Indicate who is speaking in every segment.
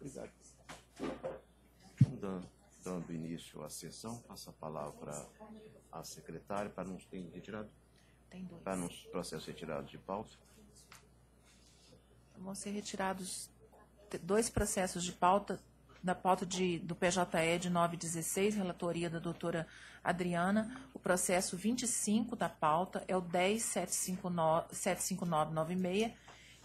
Speaker 1: Obrigado. Dando início à sessão, passo a palavra à secretária para nos ter retirado.
Speaker 2: Tem dois.
Speaker 1: Para nos processos retirados de pauta.
Speaker 2: Vão ser retirados dois processos de pauta, da pauta do PJE de 9/16, relatoria da doutora Adriana. O processo 25 da pauta é o 10.75996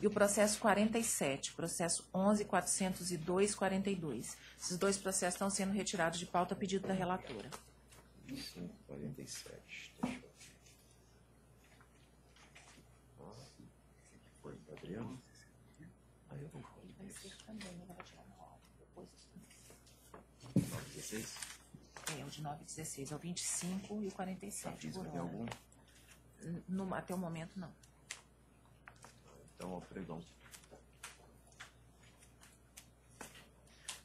Speaker 2: e o processo 47, processo 11.402.42. Esses dois processos estão sendo retirados de pauta a pedido da relatora.
Speaker 1: 47. Deixa eu ver. Foi, Adriano? Aí eu não vou.
Speaker 2: Vai ser também, eu vou tirar na hora. Depois.
Speaker 1: 16?
Speaker 2: É, o de 9/16, é o 25 e o 47.
Speaker 1: Tem
Speaker 2: Por hora.
Speaker 1: algum?
Speaker 2: Até o momento, não.
Speaker 1: Então, ao pregão.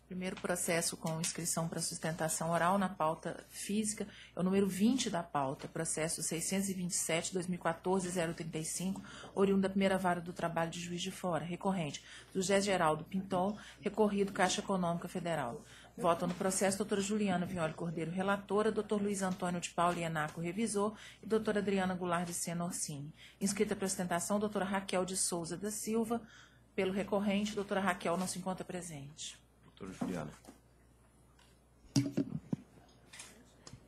Speaker 2: Primeiro processo com inscrição para sustentação oral na pauta física é o número 20 da pauta, processo 627-2014-035, oriundo da primeira vara do trabalho de Juiz de Fora, recorrente do José Geraldo Pintol, recorrido Caixa Econômica Federal. Votam no processo doutora Juliana Vignoli Cordeiro, relatora, doutor Luiz Antônio de Paula Ienaco, revisor, e doutora Adriana Goulart de Sena Orsini. Inscrita para sustentação, doutora Raquel de Souza da Silva. Pelo recorrente, doutora Raquel não se encontra presente.
Speaker 1: Doutora Juliana.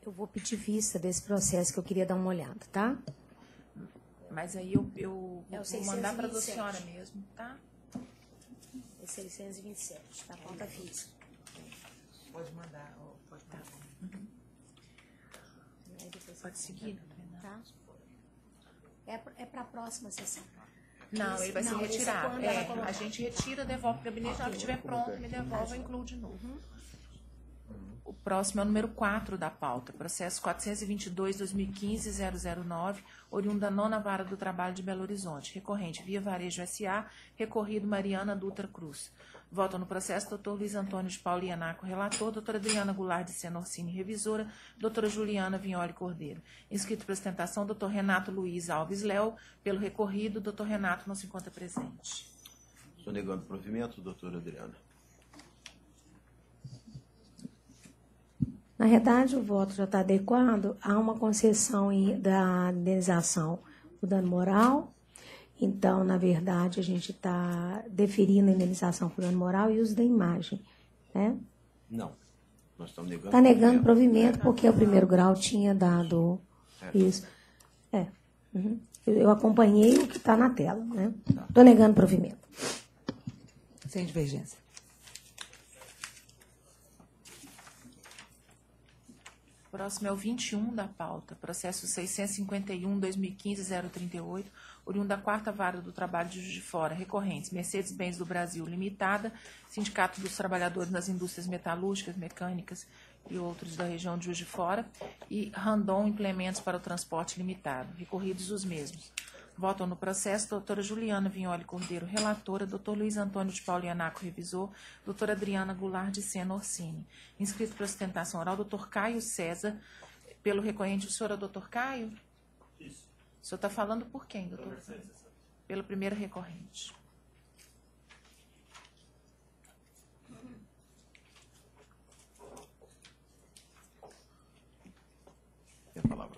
Speaker 3: Eu vou pedir vista desse processo que eu queria dar uma olhada, tá?
Speaker 2: Mas aí eu
Speaker 3: É o
Speaker 2: vou mandar para a
Speaker 3: 627.
Speaker 2: senhora mesmo, tá?
Speaker 3: É 627, da pauta física.
Speaker 4: Pode mandar, pode mandar.
Speaker 3: Aí depois
Speaker 2: Pode seguir,
Speaker 3: tá? É para a próxima sessão.
Speaker 2: Não, ele vai se
Speaker 3: Não, esse é
Speaker 2: retirar.
Speaker 3: quando ela colocar.
Speaker 2: A gente retira, devolve para o gabinete, na hora que estiver pronto, me devolve e inclui de novo. O próximo é o número 4 da pauta, processo 422-2015-009, oriundo da 9ª Vara do Trabalho de Belo Horizonte, recorrente Via Varejo S.A., recorrido Mariana Dutra Cruz. Votam no processo doutor Luiz Antônio de Paula Ienaco, relator, doutora Adriana Goulart de Sena Orsini, revisora, doutora Juliana Vignoli Cordeiro. Inscrito para sustentação, doutor Renato Luiz Alves Léo. Pelo recorrido, doutor Renato não se encontra presente.
Speaker 1: Estou negando provimento, doutora Adriana.
Speaker 3: Na verdade, o voto já está adequado. Há uma concessão da indenização do dano moral. Então, na verdade, a gente está deferindo a indenização por dano moral e uso da imagem, né?
Speaker 1: Não. Nós estamos negando.
Speaker 3: Está negando provimento porque o primeiro grau tinha dado isso. Uhum. Eu acompanhei o que está na tela, né? Estou negando provimento.
Speaker 4: Sem divergência.
Speaker 2: O próximo é o 21 da pauta, processo 651-2015-038, oriundo da 4ª Vara do Trabalho de Juiz de Fora, recorrentes Mercedes-Benz do Brasil Limitada, Sindicato dos Trabalhadores nas Indústrias Metalúrgicas, Mecânicas e outros da região de Juiz de Fora, e Randon Implementos para o Transporte Limitado, recorridos os mesmos. Votam no processo doutora Juliana Vignoli Cordeiro, relatora, doutor Luiz Antônio de Paula Ienaco, revisor, doutora Adriana Goulart de Sena Orsini. Inscrito para sustentação oral, doutor Caio César. Pelo recorrente, o senhor é o doutor Caio? Isso. O senhor está falando por quem, doutor? Pelo primeiro recorrente.
Speaker 1: Tem a palavra.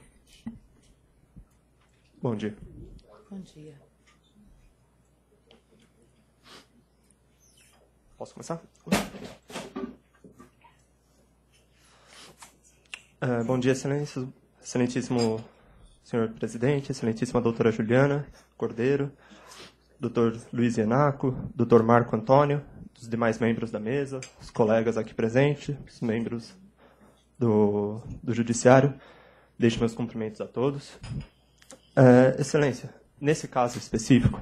Speaker 5: Bom dia.
Speaker 4: Bom dia.
Speaker 5: Posso começar? Bom dia, excelência, excelentíssimo senhor presidente, excelentíssima doutora Juliana Cordeiro, doutor Luiz Ienaco, doutor Marco Antônio, os demais membros da mesa, os colegas aqui presentes, os membros do Judiciário. Deixo meus cumprimentos a todos. Excelência, nesse caso específico,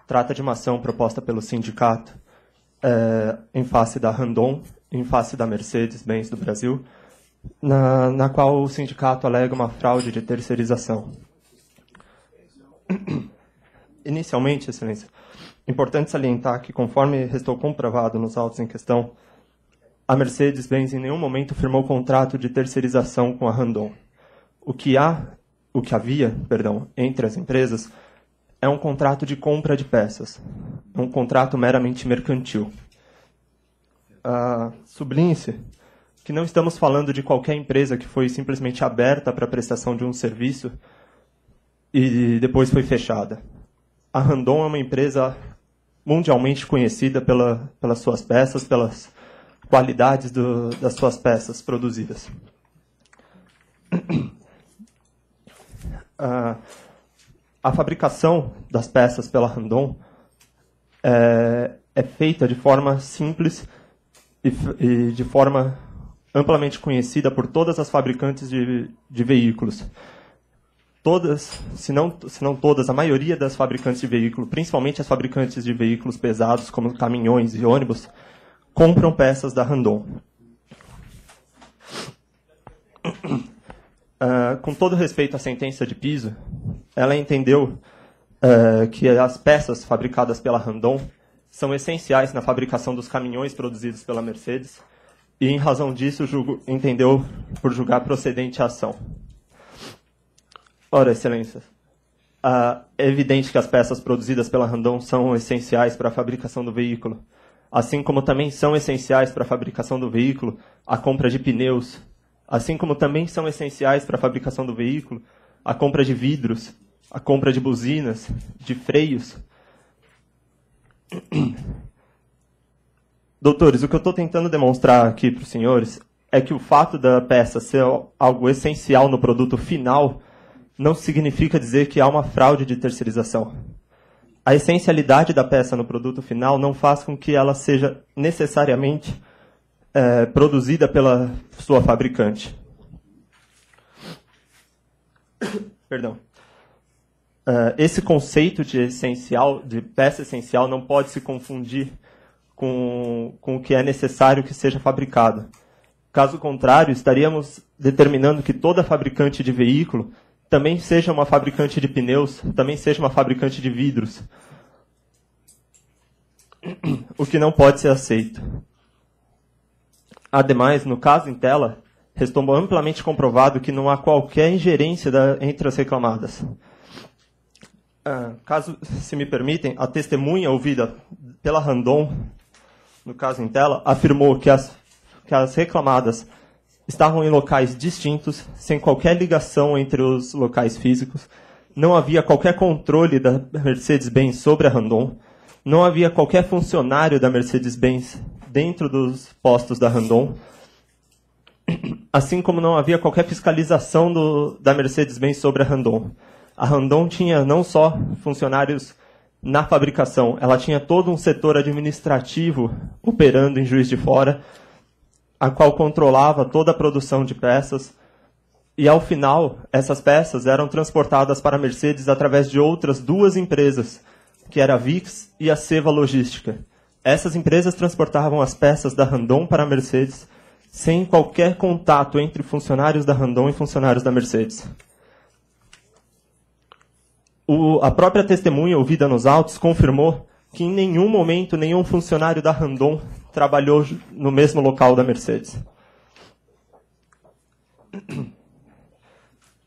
Speaker 5: trata de uma ação proposta pelo sindicato em face da Randon, em face da Mercedes-Benz do Brasil, na qual o sindicato alega uma fraude de terceirização. Inicialmente, excelência, é importante salientar que, conforme restou comprovado nos autos em questão, a Mercedes-Benz em nenhum momento firmou contrato de terceirização com a Randon. O que havia, entre as empresas é um contrato de compra de peças, um contrato meramente mercantil. Sublinhe-se que não estamos falando de qualquer empresa que foi simplesmente aberta para a prestação de um serviço e depois foi fechada. A Randon é uma empresa mundialmente conhecida pelas suas peças, pelas qualidades das suas peças produzidas. A fabricação das peças pela Randon é feita de forma simples e de forma amplamente conhecida por todas as fabricantes de veículos. Todas, se não todas, a maioria das fabricantes de veículos, principalmente as fabricantes de veículos pesados, como caminhões e ônibus, compram peças da Randon. Com todo respeito à sentença de piso, ela entendeu que as peças fabricadas pela Randon são essenciais na fabricação dos caminhões produzidos pela Mercedes e, em razão disso, entendeu por julgar procedente a ação. Ora, Excelências, é evidente que as peças produzidas pela Randon são essenciais para a fabricação do veículo, assim como também são essenciais para a fabricação do veículo a compra de pneus, assim como também são essenciais para a fabricação do veículo a compra de vidros, a compra de buzinas, de freios. Doutores, o que eu estou tentando demonstrar aqui para os senhores é que o fato da peça ser algo essencial no produto final não significa dizer que há uma fraude de terceirização. A essencialidade da peça no produto final não faz com que ela seja necessariamente produzida pela sua fabricante. Perdão. Esse conceito de peça essencial, não pode se confundir com o que é necessário que seja fabricado. Caso contrário, estaríamos determinando que toda fabricante de veículo também seja uma fabricante de pneus, também seja uma fabricante de vidros, o que não pode ser aceito. Ademais, no caso em tela, restou amplamente comprovado que não há qualquer ingerência entre as reclamadas. Caso se me permitem, a testemunha ouvida pela Randon, no caso em tela, afirmou que as reclamadas estavam em locais distintos, sem qualquer ligação entre os locais físicos, não havia qualquer controle da Mercedes-Benz sobre a Randon, não havia qualquer funcionário da Mercedes-Benz dentro dos postos da Randon, assim como não havia qualquer fiscalização da Mercedes-Benz sobre a Randon. A Randon tinha não só funcionários na fabricação, ela tinha todo um setor administrativo operando em Juiz de Fora, a qual controlava toda a produção de peças, e ao final, essas peças eram transportadas para a Mercedes através de outras duas empresas, que era a VIX e a Seva Logística. Essas empresas transportavam as peças da Randon para a Mercedes, sem qualquer contato entre funcionários da Randon e funcionários da Mercedes. A própria testemunha ouvida nos autos confirmou que em nenhum momento nenhum funcionário da Randon trabalhou no mesmo local da Mercedes.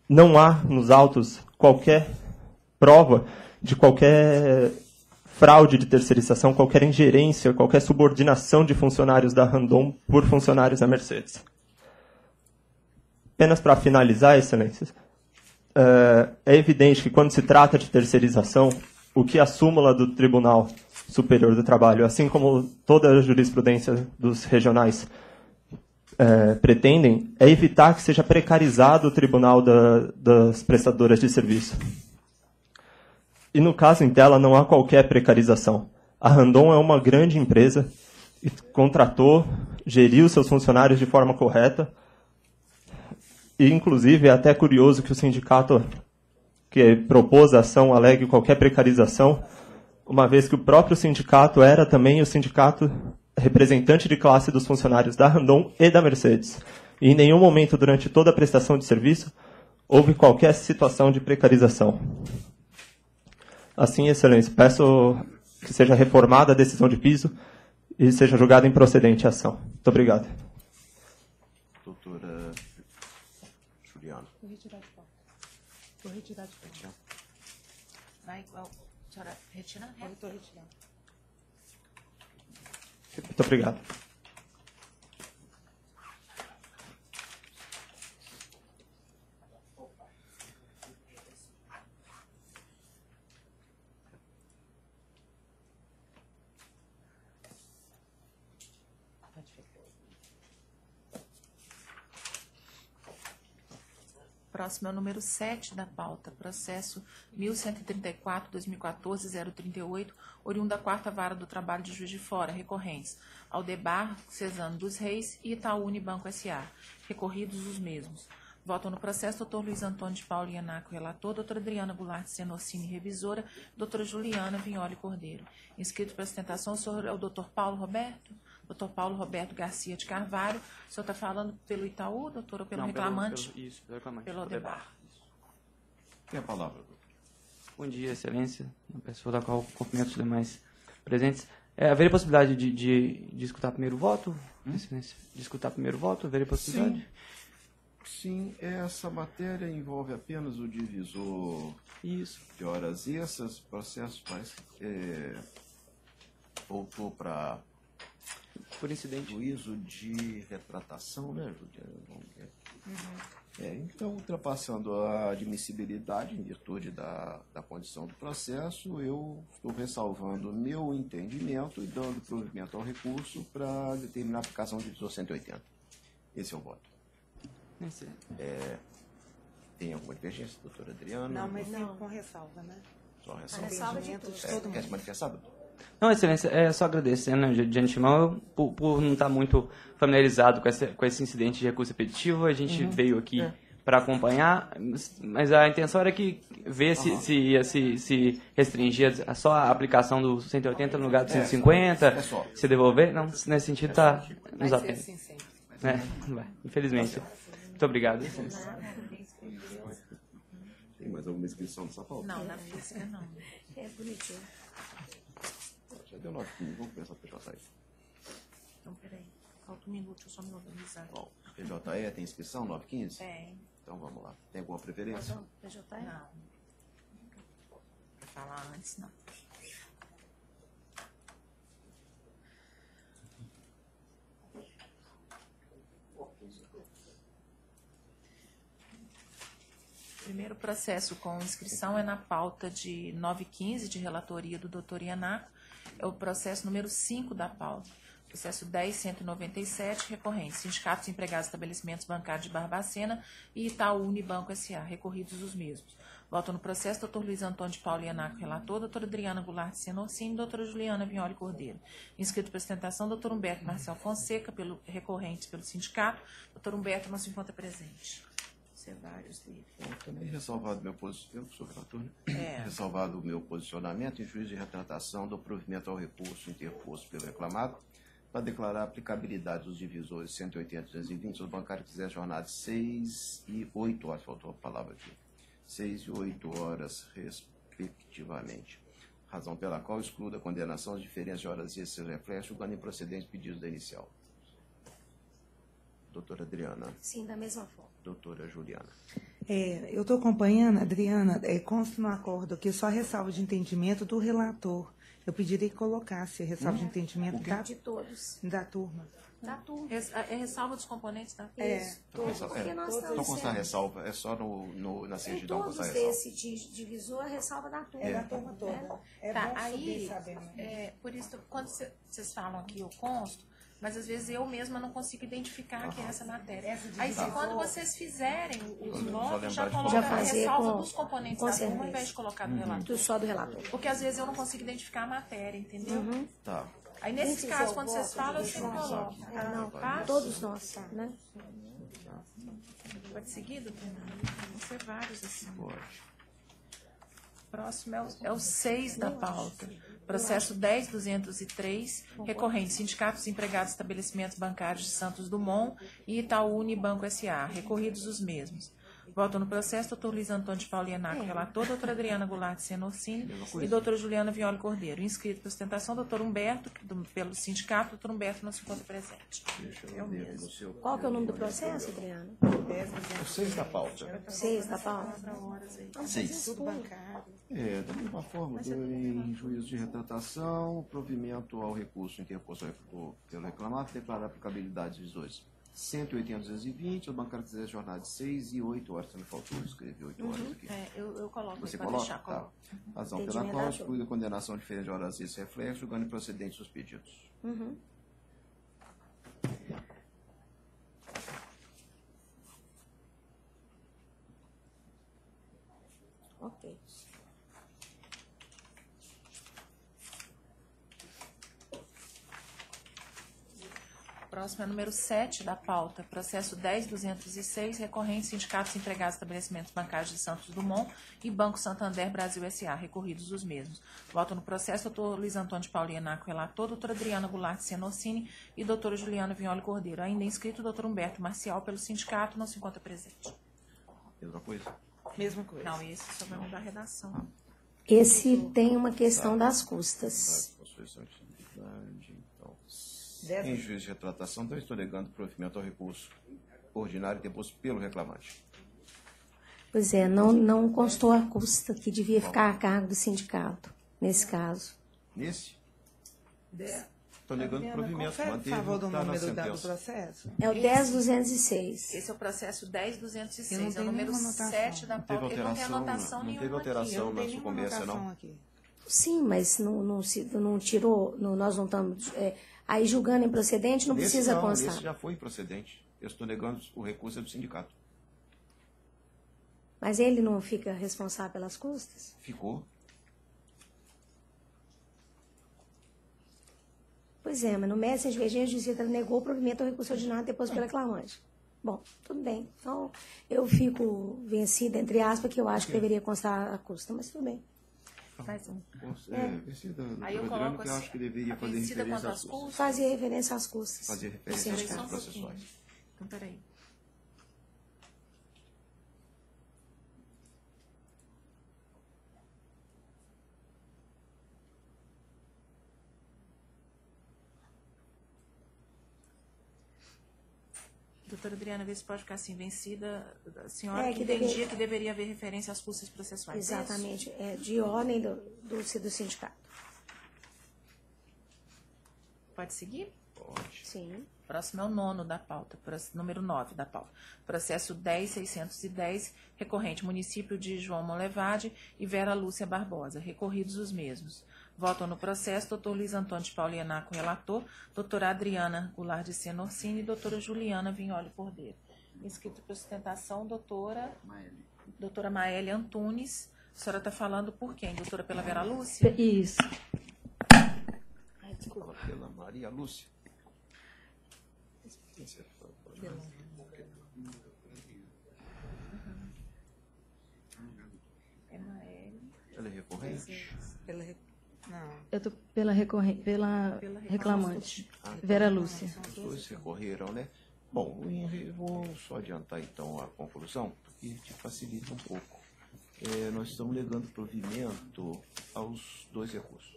Speaker 5: Não há nos autos qualquer prova de qualquer fraude de terceirização, qualquer ingerência, qualquer subordinação de funcionários da Randon por funcionários da Mercedes. Apenas para finalizar, Excelências, é evidente que quando se trata de terceirização, o que a súmula do Tribunal Superior do Trabalho, assim como toda a jurisprudência dos regionais pretendem, é evitar que seja precarizado o tribunal das prestadoras de serviço. E no caso em tela não há qualquer precarização. A Randon é uma grande empresa e contratou, geriu seus funcionários de forma correta. E, inclusive, é até curioso que o sindicato que propôs a ação alegue qualquer precarização, uma vez que o próprio sindicato era também o sindicato representante de classe dos funcionários da Randon e da Mercedes. E em nenhum momento, durante toda a prestação de serviço, houve qualquer situação de precarização. Assim, Excelência, peço que seja reformada a decisão de piso e seja julgada improcedente a ação. Muito obrigado.
Speaker 1: Doutora Juliana.
Speaker 2: Vou retirar de pauta. Vou retirar de pauta. Vai igual. A senhora retira? Eu estou retirando.
Speaker 5: Muito obrigado.
Speaker 2: Próximo é o número 7 da pauta, processo 1134-2014-038, oriundo da 4ª Vara do Trabalho de Juiz de Fora, recorrentes Aldebar Cesano dos Reis e Itaú Unibanco S.A., recorridos os mesmos. Votam no processo doutor Luiz Antônio de Paula Ianaco, relator, doutora Adriana Goulart Senocini, revisora, doutora Juliana Vignoli Cordeiro. Inscrito para sustentação, o senhor é o doutor Paulo Roberto? Doutor Paulo Roberto Garcia de Carvalho. O senhor está falando pelo Itaú, doutor, ou pelo reclamante?
Speaker 6: Pelo reclamante.
Speaker 2: Pelo Aldebar.
Speaker 1: Tem a palavra, doutor.
Speaker 6: Bom dia, excelência. Peço da qual cumprimento os demais presentes. Haveria possibilidade de escutar primeiro o voto? Excelência, de escutar primeiro o voto? Haveria possibilidade?
Speaker 1: Sim, essa matéria envolve apenas o divisor
Speaker 6: Isso.
Speaker 1: de horas extras. O processo parece que voltou para
Speaker 6: Por incidente.
Speaker 1: juízo de retratação, né, Juliana? Vamos ver. Então, ultrapassando a admissibilidade em virtude da condição do processo, eu estou ressalvando o meu entendimento e dando provimento ao recurso para determinar a aplicação do divisor 180. Esse é o voto.
Speaker 6: Excelente.
Speaker 1: Tem alguma divergência, doutora Adriana?
Speaker 4: Não, mas
Speaker 3: Não.
Speaker 4: com ressalva, né?
Speaker 1: Só ressalva.
Speaker 3: Ressalva de
Speaker 4: Entendimento
Speaker 3: todos.
Speaker 4: de todo
Speaker 1: Quer se
Speaker 4: mundo.
Speaker 1: manifestar, doutor?
Speaker 6: Não, excelência, só agradecendo de antemão por não estar muito familiarizado com esse incidente de recurso repetitivo. A gente veio aqui para acompanhar, mas a intenção era que ver se ia se restringir só a aplicação do 180 no lugar do 150,
Speaker 1: é só.
Speaker 6: se devolver. Não, nesse sentido está nos
Speaker 4: Vai ser
Speaker 6: atendendo.
Speaker 4: assim sempre.
Speaker 6: Não vai, infelizmente. Muito obrigado, excelência.
Speaker 1: Tem mais alguma inscrição nessa pauta?
Speaker 2: Não, na física não.
Speaker 3: É bonitinho.
Speaker 1: Já deu 9 minutos, vamos começar a PJE.
Speaker 2: Então, peraí. Falta um minuto, deixa eu só me organizar.
Speaker 1: Bom, PJE tem inscrição, 9h15?
Speaker 2: Tem.
Speaker 1: Então vamos lá. Tem alguma preferência?
Speaker 3: PJE?
Speaker 2: Não. Vou falar antes, não. Primeiro processo com inscrição é na pauta de 915, de relatoria do doutor Ianaco. É o processo número 5 da pauta. Processo 10.197, recorrente. Sindicatos Empregados Estabelecimentos Bancários de Barbacena e Itaú Unibanco S.A., recorridos os mesmos. Votam no processo doutor Luiz Antônio de Paula Ianaco, relator, doutora Adriana Goulart Senocini e doutora Juliana Vignoli Cordeiro. Inscrito para sustentação, doutor Humberto Marcel Fonseca, recorrentes pelo sindicato. Doutor Humberto não se encontra presente. Vários dele.
Speaker 1: Também ressalvado meu posicionamento, eu sou relator, né? Ressalvado o meu posicionamento em juízo de retratação do provimento ao recurso interposto pelo reclamado para declarar a aplicabilidade dos divisores 180 e 220 aos bancários que fizerem jornada de 6 e 8 horas, faltou a palavra aqui, 6 e 8 horas respectivamente. Razão pela qual excluo da condenação as diferenças de horas extras reflexos, julgando improcedente pedido da inicial. Doutora Adriana.
Speaker 3: Sim, da mesma forma.
Speaker 1: Doutora Juliana.
Speaker 4: Eu estou acompanhando, Adriana, consta no acordo aqui só a ressalva de entendimento do relator. Eu pediria que colocasse a ressalva de entendimento
Speaker 3: De todos.
Speaker 4: da turma.
Speaker 3: Da turma.
Speaker 2: É ressalva dos componentes da
Speaker 3: Isso, todos. Porque nós
Speaker 1: Só
Speaker 3: estamos
Speaker 1: constar
Speaker 3: sempre-
Speaker 1: ressalva, é só na
Speaker 3: Em
Speaker 1: certidão
Speaker 3: todos
Speaker 1: constar ressalva.
Speaker 3: desse divisor, a ressalva da turma.
Speaker 4: É da turma toda. É
Speaker 2: Tá,
Speaker 4: bom
Speaker 2: aí,
Speaker 4: saber, né?
Speaker 2: por isso, quando vocês falam aqui, eu consto, mas às vezes eu mesma não consigo identificar que é essa matéria.
Speaker 4: Essa
Speaker 2: Aí,
Speaker 4: divisão.
Speaker 2: quando vocês fizerem os
Speaker 1: Só
Speaker 2: blocos, já
Speaker 1: lembrar de
Speaker 2: coloca
Speaker 3: Já
Speaker 2: a
Speaker 3: fazer
Speaker 2: ressalva
Speaker 3: com-
Speaker 2: dos componentes
Speaker 3: com
Speaker 2: da turma, ao
Speaker 3: certeza.
Speaker 2: invés de colocar do relator.
Speaker 3: Só do relator.
Speaker 2: Porque às vezes eu não consigo identificar a matéria, entendeu?
Speaker 1: Tá.
Speaker 2: Aí, nesses
Speaker 3: Quem
Speaker 2: casos,
Speaker 3: fizer
Speaker 2: quando
Speaker 3: o
Speaker 2: vocês
Speaker 3: voto,
Speaker 2: falam, eu
Speaker 3: de
Speaker 2: sempre
Speaker 3: ressalva.
Speaker 2: coloco.
Speaker 3: Não,
Speaker 2: Tá?
Speaker 3: todos nós, né?
Speaker 2: Pode seguir, doutor? Vão ser vários assim.
Speaker 1: Pode.
Speaker 2: Próximo é o 6 da pauta. Processo 10.203, recorrente, Sindicatos Empregados Estabelecimentos Bancários de Santos Dumont e Itaú Unibanco S.A., recorridos os mesmos. Votam no processo doutor Luiz Antônio de Paula Ianaco, relator, doutora Adriana Goulart Senocini e doutora Juliana Vignoli Cordeiro. Inscrito para sustentação, doutor Humberto, pelo sindicato, doutor Humberto não se encontra presente.
Speaker 1: Deixa eu ver no seu...
Speaker 3: Qual que é o nome do processo, Adriana?
Speaker 1: O 6 da pauta.
Speaker 3: 6 da pauta?
Speaker 1: 6.
Speaker 4: Tudo bancário.
Speaker 1: Da mesma forma, em juízo de retratação, provimento ao recurso interposto pelo reclamado, declarar a aplicabilidade dos dois. 180 220, o bancário quiser jornada de 6 e 8 horas. Você me faltou escrever 8 horas aqui.
Speaker 2: Eu coloco,
Speaker 1: Você
Speaker 2: pode
Speaker 1: coloca?
Speaker 2: deixar,
Speaker 1: Tá.
Speaker 2: coloco.
Speaker 1: Razão pela
Speaker 3: Entendimento
Speaker 1: qual
Speaker 3: da
Speaker 1: exclui a condenação diferente de horas extras reflexo, julgando improcedentes os pedidos.
Speaker 2: Próximo é o número 7 da pauta, processo 10.206, recorrente sindicatos empregados estabelecimentos bancários de Santos Dumont e Banco Santander Brasil S.A., recorridos os mesmos. Voto no processo, doutor Luiz Antônio de Paula Ienaco, relator, doutora Adriana Goulart de Senocini e doutora Juliana Vignoli Cordeiro. Ainda inscrito, doutor Humberto Marcial, pelo sindicato, não se encontra presente.
Speaker 1: Mesma coisa?
Speaker 4: Mesma coisa.
Speaker 2: Não, esse só vai mudar a redação.
Speaker 3: Esse tem uma questão das custas.
Speaker 1: Em juízo de retratação, então estou negando provimento ao recurso ordinário deposto pelo reclamante.
Speaker 3: Pois é, não constou a custa que devia ficar a cargo do sindicato, nesse caso.
Speaker 1: Nesse? Estou negando provimento.
Speaker 4: Confere, por favor, do número do processo.
Speaker 3: É o 10.206.
Speaker 2: Esse é o processo
Speaker 4: Eu
Speaker 2: 10.206,
Speaker 4: não
Speaker 2: é o
Speaker 4: tenho
Speaker 2: número
Speaker 4: nenhuma anotação.
Speaker 2: 7 da pauta. Ele não tem anotação
Speaker 1: não
Speaker 2: nenhuma
Speaker 1: teve alteração
Speaker 2: aqui.
Speaker 1: na sucumbência, não?
Speaker 4: Aqui.
Speaker 3: Sim, mas não tirou, nós não estamos... aí julgando improcedente, não precisa constar.
Speaker 1: Esse já foi improcedente. Eu estou negando o recurso do sindicato.
Speaker 3: Mas ele não fica responsável pelas custas?
Speaker 1: Ficou.
Speaker 3: Pois é, mas no Messenger, a justiça negou o provimento ao recurso ordinário depois pelo reclamante. Bom, tudo bem. Então, eu fico vencida, entre aspas, que eu acho que deveria constar a custa, mas tudo bem.
Speaker 2: Mais um.
Speaker 1: Vencida,
Speaker 2: Aí eu
Speaker 1: doutora Adriana,
Speaker 2: coloco
Speaker 1: que eu acho que deveria fazer
Speaker 2: vencida
Speaker 1: referência
Speaker 2: quanto
Speaker 1: às
Speaker 2: às
Speaker 1: custas.
Speaker 2: custas.
Speaker 3: Fazer referência às custas.
Speaker 1: Fazer referência às custas processuais.
Speaker 2: Então, peraí. Doutora Adriana, vê se pode ficar assim, vencida. A senhora que entendia que deveria haver referência às custas processuais.
Speaker 3: Exatamente, de ordem do sindicato.
Speaker 2: Pode seguir?
Speaker 1: Pode.
Speaker 3: Sim.
Speaker 2: Próximo é o 9º da pauta, número 9 da pauta. Processo 10.610, recorrente município de João Molevade e Vera Lúcia Barbosa, recorridos os mesmos. Votam no processo doutor Luiz Antônio de Paula Ienaco, relator, doutora Adriana Goulart de Senocini e doutora Juliana Vignoli Cordeiro. Inscrito por sustentação, doutora Maélia Antunes. A senhora está falando por quem? Doutora pela Vera Lúcia?
Speaker 3: Isso.
Speaker 2: Ai, desculpa.
Speaker 1: Pela Maria Lúcia. Ela é recorrente?
Speaker 4: Não.
Speaker 7: Eu estou pela reclamante, Vera Lúcia.
Speaker 1: Os dois recorreram, né? Bom, vou só adiantar então a conclusão, porque te facilita um pouco. Nós estamos negando provimento aos dois recursos.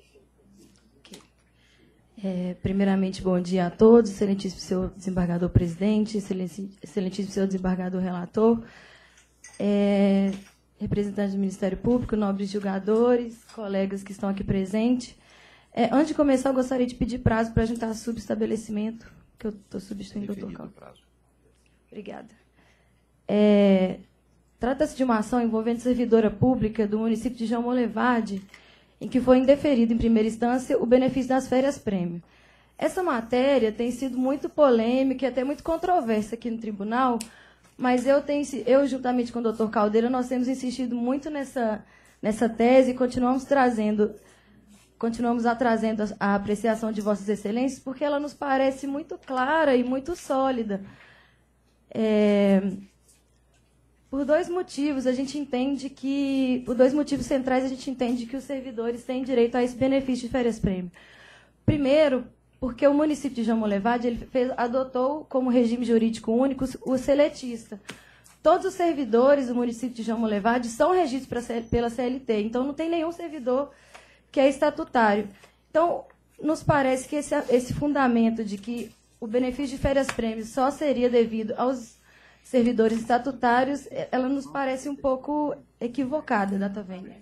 Speaker 7: Primeiramente, bom dia a todos, excelentíssimo senhor desembargador presidente, excelentíssimo senhor desembargador relator, representantes do Ministério Público, nobres julgadores, colegas que estão aqui presentes. Antes de começar, eu gostaria de pedir prazo para juntar subestabelecimento, que eu estou substituindo o doutor Caldo. Obrigada. Trata-se de uma ação envolvendo servidora pública do município de João Molevade, em que foi indeferido, em primeira instância, o benefício das férias-prêmio. Essa matéria tem sido muito polêmica e até muito controversa aqui no tribunal, mas eu juntamente com o doutor Caldeira, nós temos insistido muito nessa tese e continuamos trazendo a apreciação de Vossas Excelências, porque ela nos parece muito clara e muito sólida. Por dois motivos centrais, a gente entende que os servidores têm direito a esse benefício de férias-prêmio. Primeiro, porque o município de João Molevade adotou como regime jurídico único o seletista. Todos os servidores do município de João Molevade são regidos pela CLT, então não tem nenhum servidor que é estatutário. Então, nos parece que esse fundamento de que o benefício de férias-prêmio só seria devido aos servidores estatutários, ela nos parece um pouco equivocada, data vênia.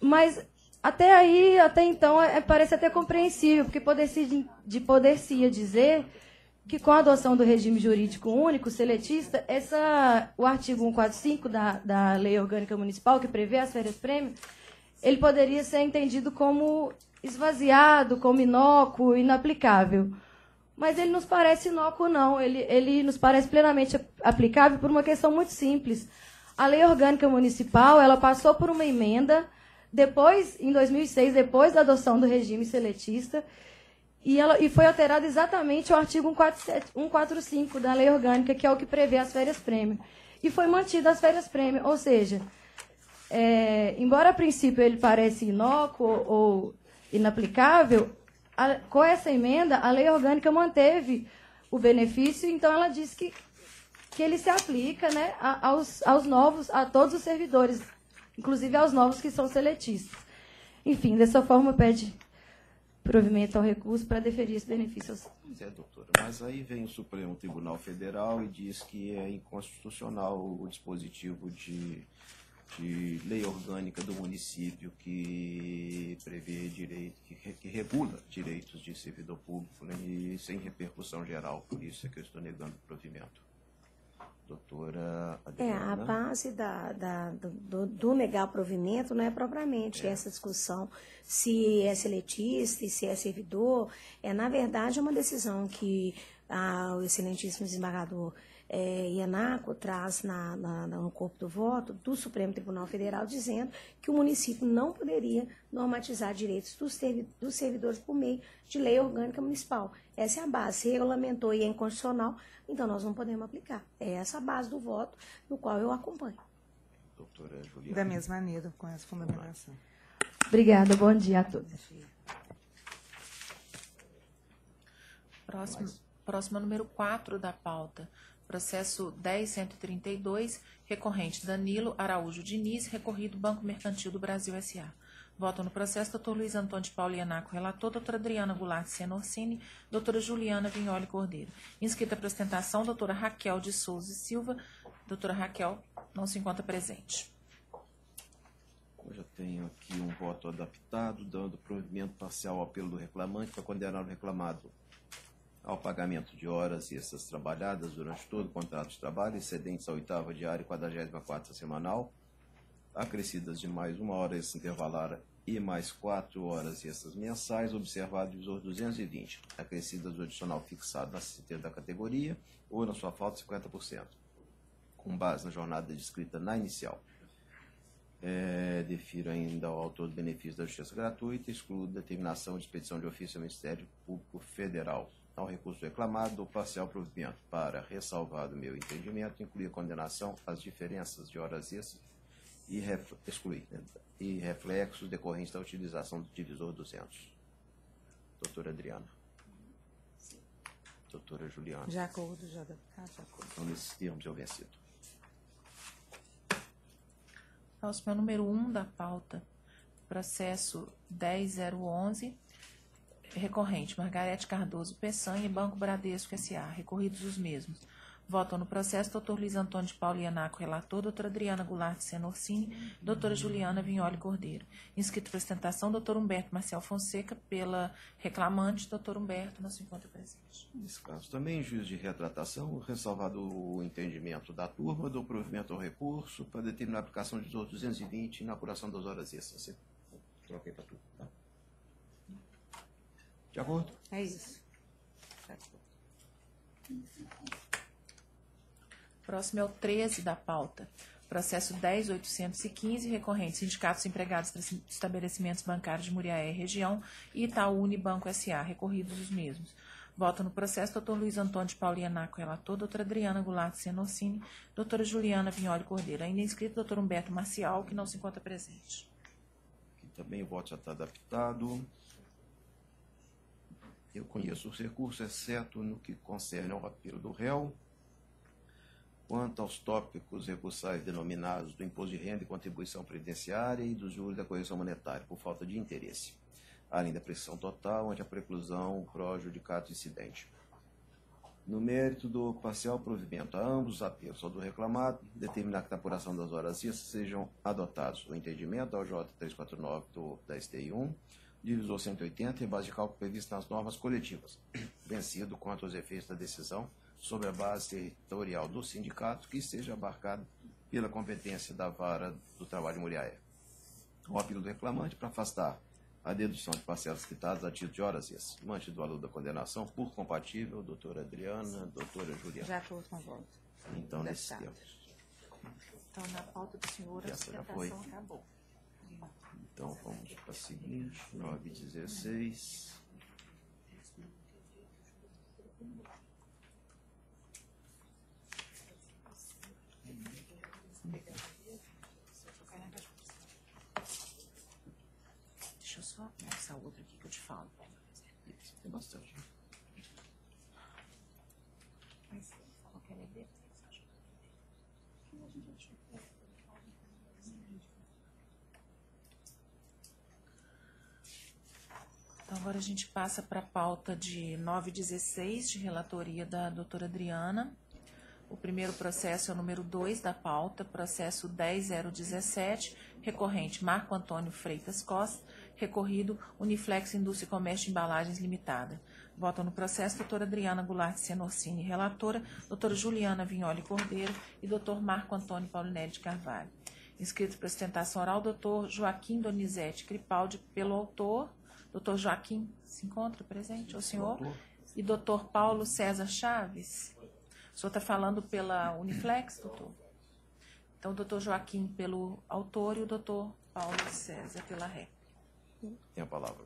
Speaker 7: Mas até então parece até compreensível, porque poder-se dizer que com a adoção do regime jurídico único, seletista, o artigo 145 da Lei Orgânica Municipal, que prevê as férias-prêmio, ele poderia ser entendido como esvaziado, como inócuo, inaplicável. Mas ele nos parece inócuo, não. Ele nos parece plenamente aplicável por uma questão muito simples. A Lei Orgânica Municipal, ela passou por uma emenda, em 2006, depois da adoção do regime seletista, E foi alterado exatamente o artigo 145 da Lei Orgânica, que é o que prevê as férias-prêmio. E foi mantida as férias-prêmio, ou seja, embora a princípio ele pareça inócuo ou inaplicável, com essa emenda, a Lei Orgânica manteve o benefício, então ela diz que ele se aplica, né, aos novos, a todos os servidores, inclusive aos novos que são seletistas. Enfim, dessa forma, pede provimento ao recurso para deferir esse benefício.
Speaker 1: Pois é, doutora, mas aí vem o Supremo Tribunal Federal e diz que é inconstitucional o dispositivo de lei orgânica do município que prevê direito, que regula direitos de servidor público, né, e sem repercussão geral. Por isso é que eu estou negando o provimento. Doutora Adriana.
Speaker 3: A base do negar o provimento não é propriamente essa discussão se é seletista e se é servidor. Na verdade, é uma decisão que o excelentíssimo desembargador Ianaco traz no corpo do voto do Supremo Tribunal Federal, dizendo que o município não poderia normatizar direitos dos servidores por meio de lei orgânica municipal. Essa é a base. Se regulamentou e é inconstitucional, então nós não podemos aplicar. É essa a base do voto, no qual eu acompanho.
Speaker 1: Doutora Juliana.
Speaker 4: Da mesma maneira, com essa fundamentação.
Speaker 7: Obrigada, bom dia a todos.
Speaker 2: Próximo número 4 da pauta. Processo 10.132, recorrente Danilo Araújo Diniz, recorrido Banco Mercantil do Brasil S.A. Votam no processo doutor Luiz Antônio de Paula Ianaco, relator, doutora Adriana Goulart Senorsini, doutora Juliana Vignoli Cordeiro. Inscrita para ostentação, doutora Raquel de Souza e Silva. Doutora Raquel não se encontra presente.
Speaker 1: Eu já tenho aqui um voto adaptado, dando provimento parcial ao apelo do reclamante para condenar o reclamado ao pagamento de horas extras trabalhadas durante todo o contrato de trabalho, excedentes à 8ª diária e 44ª semanal, acrescidas de mais 1 hora extra intervalar e mais 4 horas extras mensais, observado o divisor 220, acrescidas do adicional fixado na CT da categoria ou, na sua falta, 50%, com base na jornada descrita na inicial. Defiro ainda ao autor do benefício da justiça gratuita, excluo determinação de expedição de ofício ao Ministério Público Federal. Ao recurso reclamado, dou parcial provimento para, ressalvado o meu entendimento, incluir a condenação às diferenças de horas extras e e reflexos decorrentes da utilização do divisor 200. Doutora Adriana. Doutora Juliana.
Speaker 4: De acordo, já adaptado, de acordo.
Speaker 1: Então, nesses termos, eu vencido.
Speaker 2: Próximo é o número 1 da pauta. Processo 10.011. Recorrente, Margarete Cardoso Peçanha e Banco Bradesco S.A., recorridos os mesmos. Votam no processo doutor Luiz Antônio de Paula Ianaco, relator, doutora Adriana Goulart Senorsini, doutora Juliana Vignoli Cordeiro. Inscrito para ostentação, doutor Humberto Marcial Fonseca, pela reclamante, doutor Humberto não se encontra presente.
Speaker 1: Nesse caso, também, juiz de retratação, ressalvado o entendimento da turma, dou provimento ao recurso para determinar a aplicação de 220 na apuração das horas extras. Troquei para tudo, tá? De acordo?
Speaker 4: É isso.
Speaker 2: Próximo é o 13 da pauta. Processo 10.815, recorrente Sindicatos Empregados de Estabelecimentos Bancários de Muriaé Região e Itaú Unibanco S.A., recorridos os mesmos. Votam no processo doutor Luiz Antônio de Paula Ianaco, relator, doutora Adriana Goulart Senorsini, doutora Juliana Vignoli Cordeiro. Ainda inscrito doutor Humberto Marcial, que não se encontra presente.
Speaker 1: Aqui também o voto já está adaptado. Eu conheço os recursos, exceto no que concerne ao apelo do réu. Quanto aos tópicos recursais denominados do imposto de renda e contribuição previdenciária e dos juros da correção monetária, por falta de interesse, além da pressão total, ante a preclusão, pró-judicato incidente. No mérito do parcial provimento a ambos os apelos ao do reclamado, determinar que na apuração das horas extras sejam adotados o entendimento ao J 349 da STI 1, divisor 180 e base de cálculo prevista nas normas coletivas, vencido quanto aos efeitos da decisão sobre a base territorial do sindicato que esteja abarcado pela competência da vara do trabalho de Muriaé. O apelo do reclamante para afastar a dedução de parcelas quitadas a título de horas extras, mantido o valor da condenação por compatível, doutora Adriana, doutora Juliana.
Speaker 4: Já estou com a volta.
Speaker 1: Então, nesses termos.
Speaker 2: Então, na pauta do senhor, a
Speaker 1: Essa já foi.
Speaker 2: acabou.
Speaker 1: Então, vamos para a seguinte, 9.16. Tem bastante.
Speaker 2: Então, agora a gente passa para a pauta de 916, de relatoria da doutora Adriana. O primeiro processo é o número 2 da pauta, processo 10017, recorrente Marco Antônio Freitas Costa, recorrido Uniflex Indústria e Comércio de Embalagens Limitada. Votam no processo doutora Adriana Goulart Senorcini, relatora, doutora Juliana Vignoli Cordeiro e doutor Marco Antônio Paulinelli de Carvalho. Inscritos para sustentação oral, doutor Joaquim Donizete Cripaldi, pelo autor. Doutor Joaquim se encontra presente, o senhor? E doutor Paulo César Chaves? O senhor está falando pela Uniflex, doutor? Então, o doutor Joaquim pelo autor e o doutor Paulo César pela ré.
Speaker 1: Tem a palavra.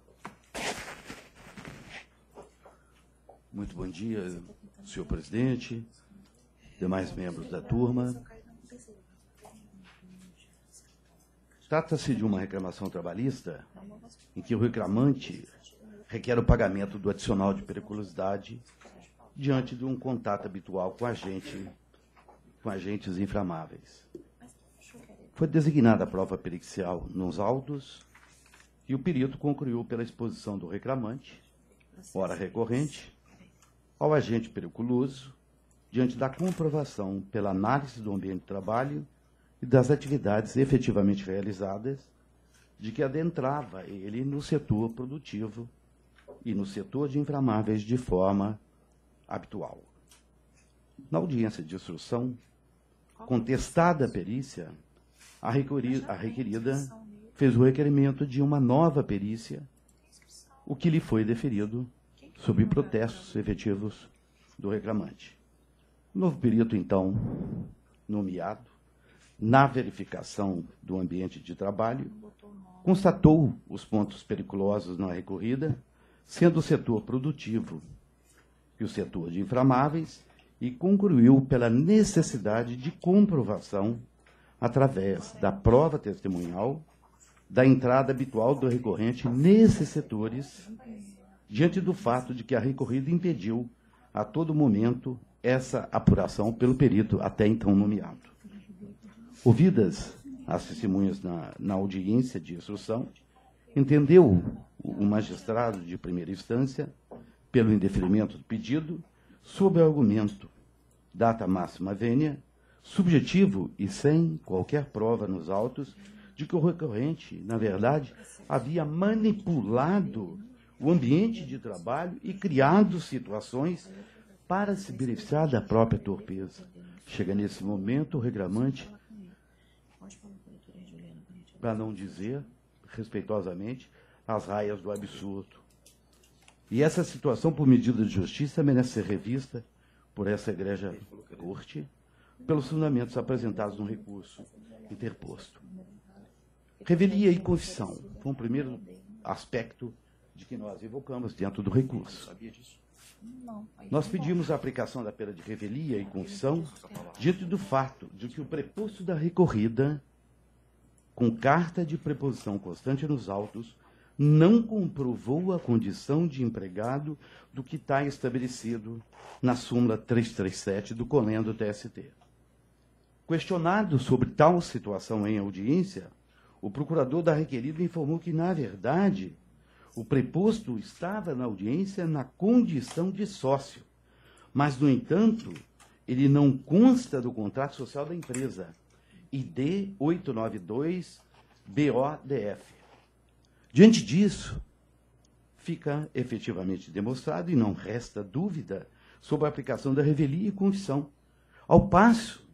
Speaker 8: Muito bom dia, senhor presidente, demais membros da turma. Trata-se de uma reclamação trabalhista em que o reclamante requer o pagamento do adicional de periculosidade diante de um contato habitual com agentes inflamáveis. Foi designada a prova pericial nos autos e o perito concluiu pela exposição do reclamante, ora recorrente, ao agente periculoso, diante da comprovação pela análise do ambiente de trabalho e das atividades efetivamente realizadas, de que adentrava ele no setor produtivo e no setor de inflamáveis de forma habitual. Na audiência de instrução, contestada a perícia, a requerida fez o requerimento de uma nova perícia, o que lhe foi deferido sob protestos efetivos do reclamante. O novo perito, então, nomeado, na verificação do ambiente de trabalho, constatou os pontos periculosos na recorrida, sendo o setor produtivo e o setor de inflamáveis, e concluiu pela necessidade de comprovação, através da prova testemunhal, da entrada habitual do recorrente nesses setores, diante do fato de que a recorrida impediu, a todo momento, essa apuração pelo perito até então nomeado. Ouvidas as testemunhas na audiência de instrução, entendeu o magistrado de primeira instância, pelo indeferimento do pedido, sob o argumento data máxima vênia, subjetivo e sem qualquer prova nos autos, de que o recorrente, na verdade, havia manipulado o ambiente de trabalho e criado situações para se beneficiar da própria torpeza. Chega nesse momento o reclamante, para não dizer, respeitosamente, as raias do absurdo. E essa situação, por medida de justiça, merece ser revista por essa egrégia corte, pelos fundamentos apresentados no recurso interposto. Revelia e confissão foi o primeiro aspecto de que nós evocamos dentro do recurso. Nós pedimos a aplicação da pena de revelia e confissão diante do fato de que o preposto da recorrida, com carta de preposição constante nos autos, não comprovou a condição de empregado do que está estabelecido na súmula 337 do Colendo TST. Questionado sobre tal situação em audiência, o procurador da requerida informou que, na verdade, o preposto estava na audiência na condição de sócio, mas, no entanto, ele não consta do contrato social da empresa, ID 892-BODF. Diante disso, fica efetivamente demonstrado e não resta dúvida sobre a aplicação da revelia e confissão, ao passo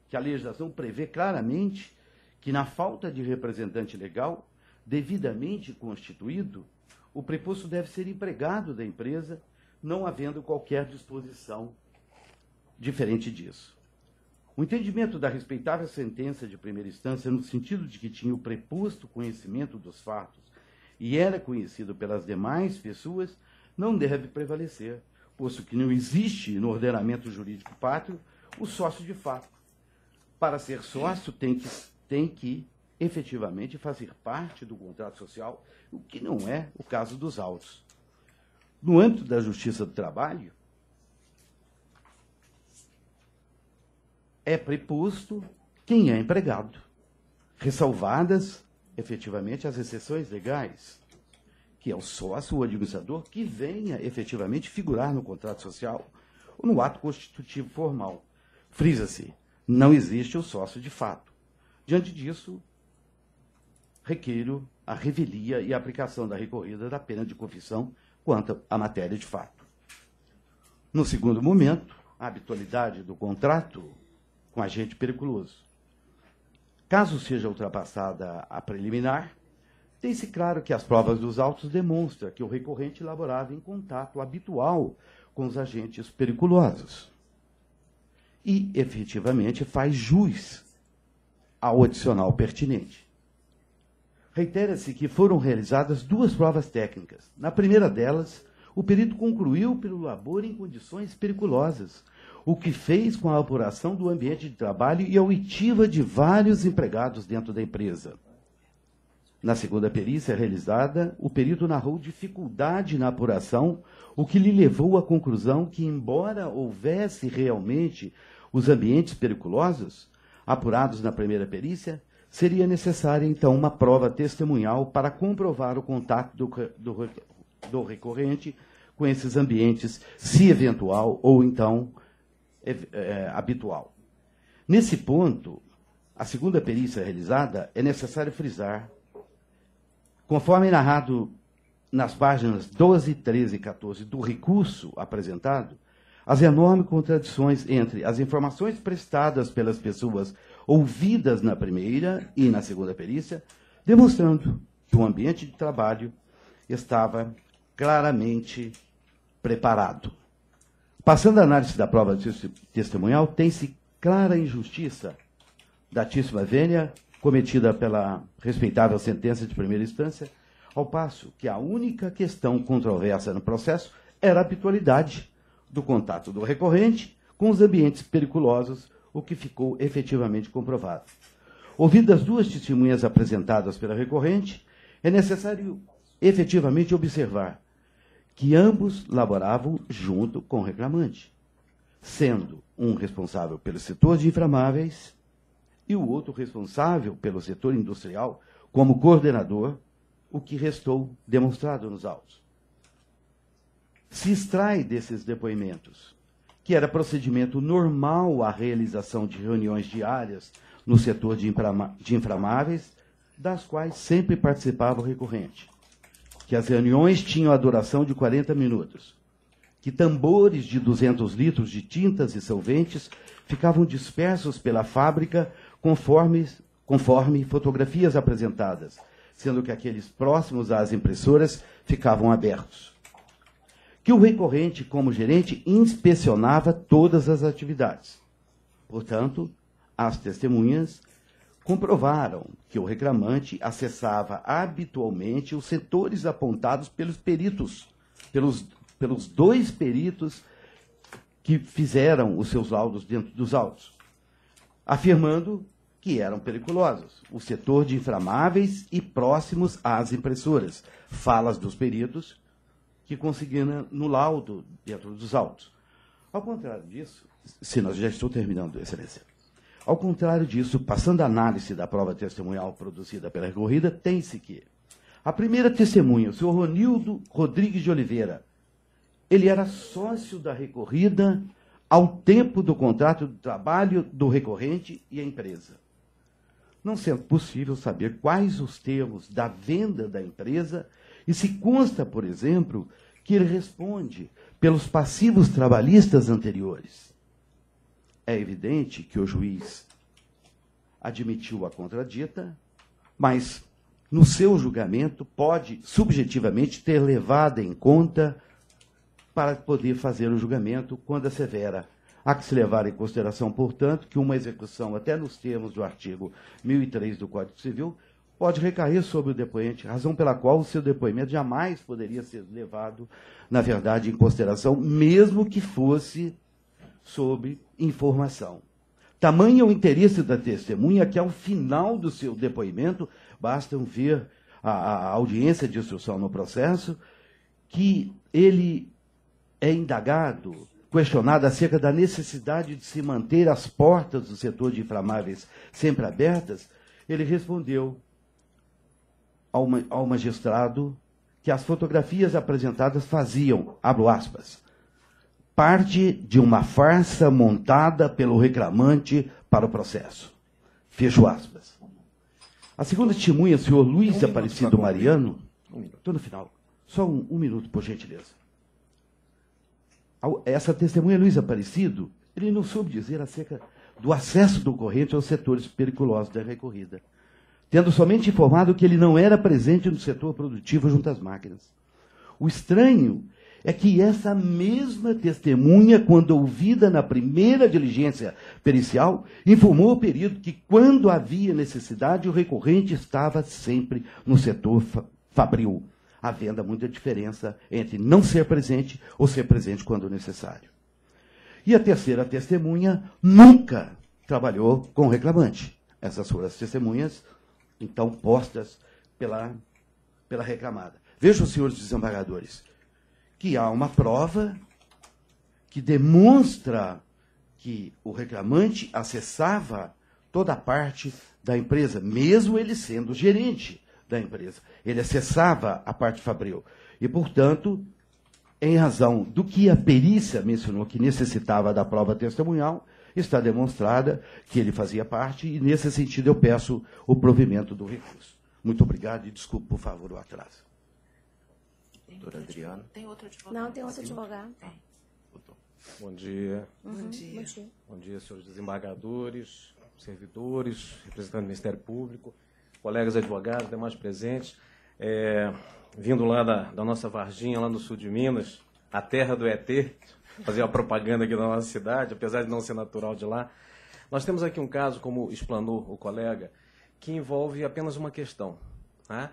Speaker 8: que a legislação prevê claramente que, na falta de representante legal devidamente constituído, o preposto deve ser empregado da empresa, não havendo qualquer disposição diferente disso. O entendimento da respeitável sentença de primeira instância, no sentido de que tinha o preposto conhecimento dos fatos e era conhecido pelas demais pessoas, não deve prevalecer, posto que não existe no ordenamento jurídico pátrio o sócio de fato. Para ser sócio, tem que efetivamente fazer parte do contrato social, o que não é o caso dos autos. No âmbito da Justiça do Trabalho, é preposto quem é empregado, ressalvadas, efetivamente, as exceções legais, que é o sócio ou administrador que venha, efetivamente, figurar no contrato social ou no ato constitutivo formal. Frisa-se, não existe o sócio de fato. Diante disso, requeiro a revelia e a aplicação da recorrida da pena de confissão quanto à matéria de fato. No segundo momento, a habitualidade do contrato com agente periculoso. Caso seja ultrapassada a preliminar, tem-se claro que as provas dos autos demonstram que o recorrente laborava em contato habitual com os agentes periculosos e, efetivamente, faz jus ao adicional pertinente. Reitera-se que foram realizadas 2 provas técnicas. Na primeira delas, o perito concluiu pelo labor em condições periculosas, o que fez com a apuração do ambiente de trabalho e a oitiva de vários empregados dentro da empresa. Na segunda perícia realizada, o perito narrou dificuldade na apuração, o que lhe levou à conclusão que, embora houvesse realmente os ambientes periculosos, apurados na primeira perícia, seria necessária, então, uma prova testemunhal para comprovar o contato do recorrente com esses ambientes, se eventual ou, então, habitual. Nesse ponto, a segunda perícia realizada, é necessário frisar, conforme narrado nas páginas 12, 13 e 14 do recurso apresentado, as enormes contradições entre as informações prestadas pelas pessoas ouvidas na primeira e na segunda perícia, demonstrando que o ambiente de trabalho estava claramente preparado. Passando à análise da prova testemunhal, tem-se clara injustiça datíssima vênia cometida pela respeitável sentença de primeira instância, ao passo que a única questão controversa no processo era a habitualidade do contato do recorrente com os ambientes periculosos, o que ficou efetivamente comprovado. Ouvidas as 2 testemunhas apresentadas pela recorrente, é necessário efetivamente observar que ambos laboravam junto com o reclamante, sendo um responsável pelo setor de inflamáveis e o outro responsável pelo setor industrial como coordenador, o que restou demonstrado nos autos. Se extrai desses depoimentos que era procedimento normal a realização de reuniões diárias no setor de inflamáveis, das quais sempre participava o recorrente, que as reuniões tinham a duração de 40 minutos, que tambores de 200 litros de tintas e solventes ficavam dispersos pela fábrica conforme fotografias apresentadas, sendo que aqueles próximos às impressoras ficavam abertos. Que o recorrente, como gerente, inspecionava todas as atividades. Portanto, as testemunhas comprovaram que o reclamante acessava habitualmente os setores apontados pelos peritos, pelos 2 peritos que fizeram os seus laudos dentro dos autos, afirmando que eram periculosos, o setor de inflamáveis e próximos às impressoras, falas dos peritos que conseguiram no laudo dentro dos autos. Ao contrário disso, se nós já estou terminando, Excelência. Ao contrário disso, passando a análise da prova testemunhal produzida pela recorrida, tem-se que a primeira testemunha, o senhor Ronildo Rodrigues de Oliveira, ele era sócio da recorrida ao tempo do contrato de trabalho do recorrente e a empresa. Não sendo possível saber quais os termos da venda da empresa e se consta, por exemplo, que ele responde pelos passivos trabalhistas anteriores. É evidente que o juiz admitiu a contradita, mas, no seu julgamento, pode, subjetivamente, ter levado em conta para poder fazer o julgamento quando assevera. Há que se levar em consideração, portanto, que uma execução, até nos termos do artigo 1003 do Código Civil, pode recair sobre o depoente, razão pela qual o seu depoimento jamais poderia ser levado, na verdade, em consideração, mesmo que fosse sobre informação. Tamanho é o interesse da testemunha que, ao final do seu depoimento, basta ver a audiência de instrução no processo, que ele é indagado, questionado acerca da necessidade de se manter as portas do setor de inflamáveis sempre abertas, ele respondeu ao magistrado que as fotografias apresentadas faziam, abro aspas, parte de uma farsa montada pelo reclamante para o processo. Fecho aspas. A segunda testemunha, o senhor Luiz Aparecido Mariano, estou no final, só um minuto, por gentileza. Essa testemunha, Luiz Aparecido, ele não soube dizer acerca do acesso do ocorrente aos setores periculosos da recorrida, tendo somente informado que ele não era presente no setor produtivo junto às máquinas. O estranho é que essa mesma testemunha, quando ouvida na primeira diligência pericial, informou ao perito que, quando havia necessidade, o recorrente estava sempre no setor fabril, havendo muita diferença entre não ser presente ou ser presente quando necessário. E a terceira testemunha nunca trabalhou com o reclamante. Essas foram as testemunhas, então, postas pela reclamada. Vejam, senhores desembargadores, que há uma prova que demonstra que o reclamante acessava toda a parte da empresa, mesmo ele sendo gerente da empresa. Ele acessava a parte fabril. E, portanto, em razão do que a perícia mencionou que necessitava da prova testemunhal, está demonstrada que ele fazia parte, e, nesse sentido, eu peço o provimento do recurso. Muito obrigado e desculpe, por favor, o atraso.
Speaker 1: Doutora Adriana.
Speaker 2: Tem outro advogado?
Speaker 3: Não, tem outro advogado.
Speaker 9: Bom dia.
Speaker 3: Bom dia.
Speaker 9: Bom dia, senhores desembargadores, servidores, representantes do Ministério Público, colegas advogados, demais presentes. Vindo lá da nossa Varginha, lá no sul de Minas, a terra do ET, fazer uma propaganda aqui da nossa cidade, apesar de não ser natural de lá. Nós temos aqui um caso, como explanou o colega, que envolve apenas uma questão, né?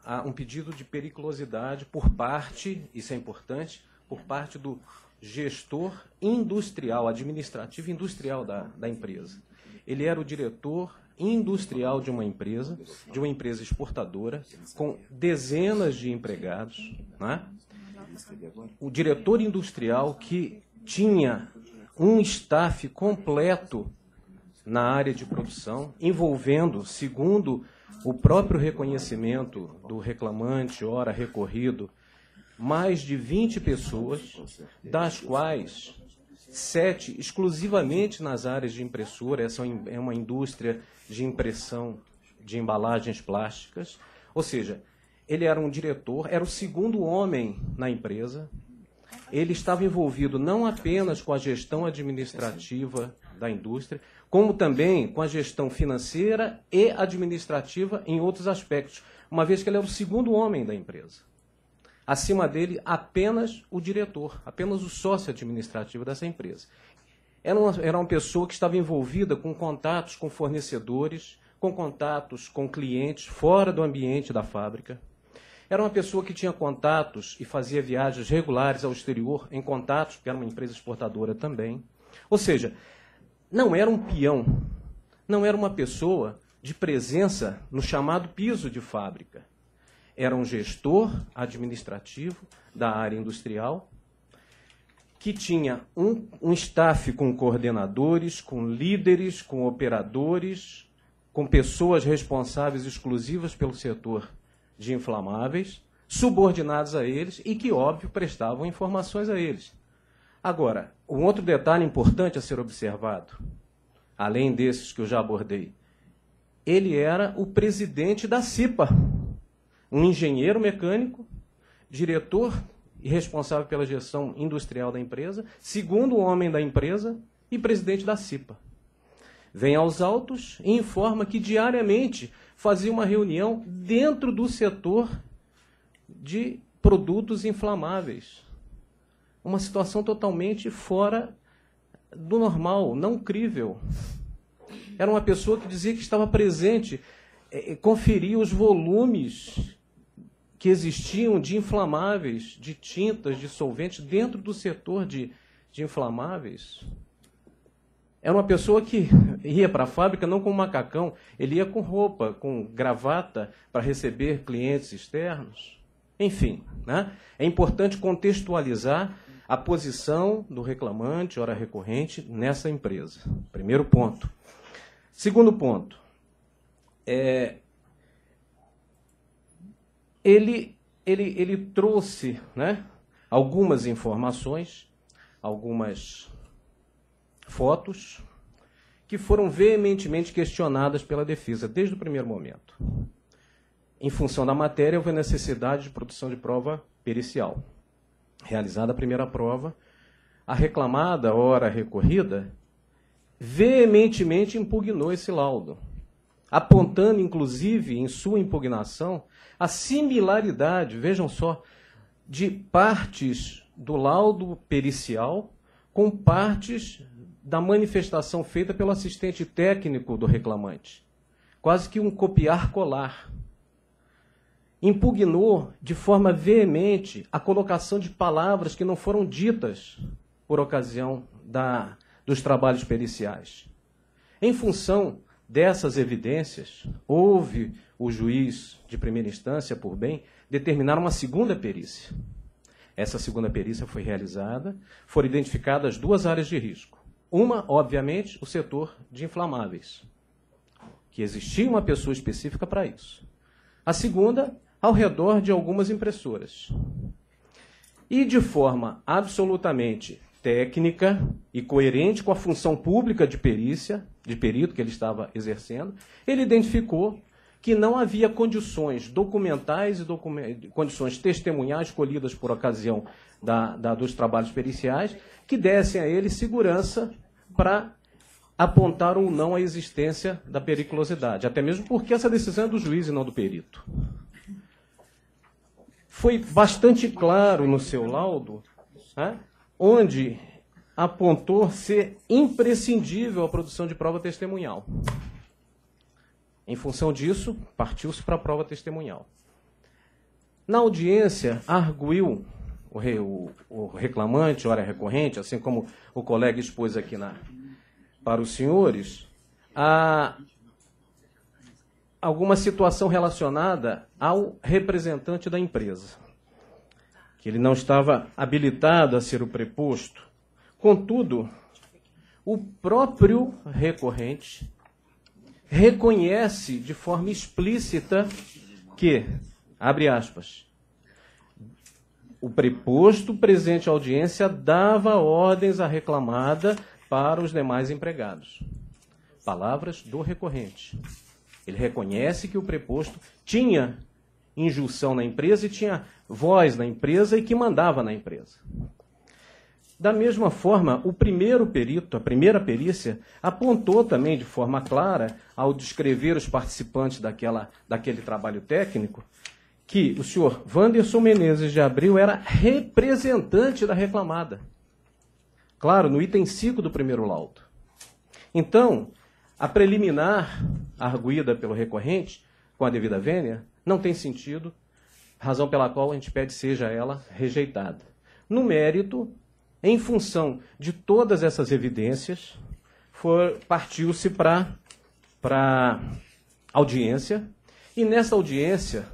Speaker 9: Há um pedido de periculosidade por parte, isso é importante, por parte do gestor industrial, administrativo industrial da empresa. Ele era o diretor industrial de uma empresa exportadora, com dezenas de empregados, né? O diretor industrial que tinha um staff completo na área de produção, envolvendo, segundo o próprio reconhecimento do reclamante, ora recorrido, mais de 20 pessoas, das quais 7 exclusivamente nas áreas de impressora. Essa é uma indústria de impressão de embalagens plásticas. Ou seja, ele era um diretor, era o segundo homem na empresa. Ele estava envolvido não apenas com a gestão administrativa da indústria, como também com a gestão financeira e administrativa em outros aspectos, uma vez que ele era o segundo homem da empresa. Acima dele, apenas o diretor, apenas o sócio administrativo dessa empresa. Era uma pessoa que estava envolvida com contatos com fornecedores, com contatos com clientes fora do ambiente da fábrica. Era uma pessoa que tinha contatos e fazia viagens regulares ao exterior, em contatos, porque era uma empresa exportadora também. Ou seja, não era um peão, não era uma pessoa de presença no chamado piso de fábrica. Era um gestor administrativo da área industrial, que tinha um staff com coordenadores, com líderes, com operadores, com pessoas responsáveis exclusivas pelo setor de inflamáveis, subordinados a eles e que, óbvio, prestavam informações a eles. Agora, um outro detalhe importante a ser observado, além desses que eu já abordei, ele era o presidente da CIPA, um engenheiro mecânico, diretor e responsável pela gestão industrial da empresa, segundo homem da empresa e presidente da CIPA. Vem aos autos e informa que diariamente fazia uma reunião dentro do setor de produtos inflamáveis. Uma situação totalmente fora do normal, não crível. Era uma pessoa que dizia que estava presente, conferia os volumes que existiam de inflamáveis, de tintas, de solventes, dentro do setor de inflamáveis. Era uma pessoa que ia para a fábrica não com macacão, ele ia com roupa, com gravata, para receber clientes externos. Enfim, né? É importante contextualizar a posição do reclamante, hora recorrente, nessa empresa. Primeiro ponto. Segundo ponto, ele trouxe, né, algumas informações, algumas fotos, que foram veementemente questionadas pela defesa desde o primeiro momento. Em função da matéria, houve a necessidade de produção de prova pericial. Realizada a primeira prova, a reclamada, hora recorrida, veementemente impugnou esse laudo, apontando, inclusive, em sua impugnação, a similaridade, vejam só, de partes do laudo pericial com partes da manifestação feita pelo assistente técnico do reclamante. Quase que um copiar-colar. Impugnou de forma veemente a colocação de palavras que não foram ditas por ocasião dos trabalhos periciais. Em função dessas evidências, houve o juiz de primeira instância, por bem, determinar uma segunda perícia. Essa segunda perícia foi realizada, foram identificadas 2 áreas de risco. Uma, obviamente, o setor de inflamáveis, que existia uma pessoa específica para isso. A segunda, ao redor de algumas impressoras. E de forma absolutamente técnica e coerente com a função pública de perícia, de perito que ele estava exercendo, ele identificou que não havia condições documentais e condições testemunhais colhidas por ocasião dos trabalhos periciais que dessem a ele segurança para apontar ou não a existência da periculosidade, até mesmo porque essa decisão é do juiz e não do perito. Foi bastante claro no seu laudo, né, onde apontou ser imprescindível a produção de prova testemunhal. Em função disso, partiu-se para a prova testemunhal. Na audiência, arguiu o reclamante, hora recorrente, assim como o colega expôs aqui para os senhores, alguma situação relacionada ao representante da empresa, que ele não estava habilitado a ser o preposto. Contudo, o próprio recorrente reconhece de forma explícita que, abre aspas, o preposto presente à audiência dava ordens à reclamada para os demais empregados. Palavras do recorrente. Ele reconhece que o preposto tinha injunção na empresa e tinha voz na empresa e que mandava na empresa. Da mesma forma, o primeiro perito, a primeira perícia, apontou também de forma clara, ao descrever os participantes daquele trabalho técnico, que o senhor Wanderson Menezes de Abreu era representante da reclamada. Claro, no item 5 do primeiro laudo. Então, a preliminar arguída pelo recorrente, com a devida vênia, não tem sentido, razão pela qual a gente pede seja ela rejeitada. No mérito, em função de todas essas evidências, partiu-se para audiência, e nessa audiência,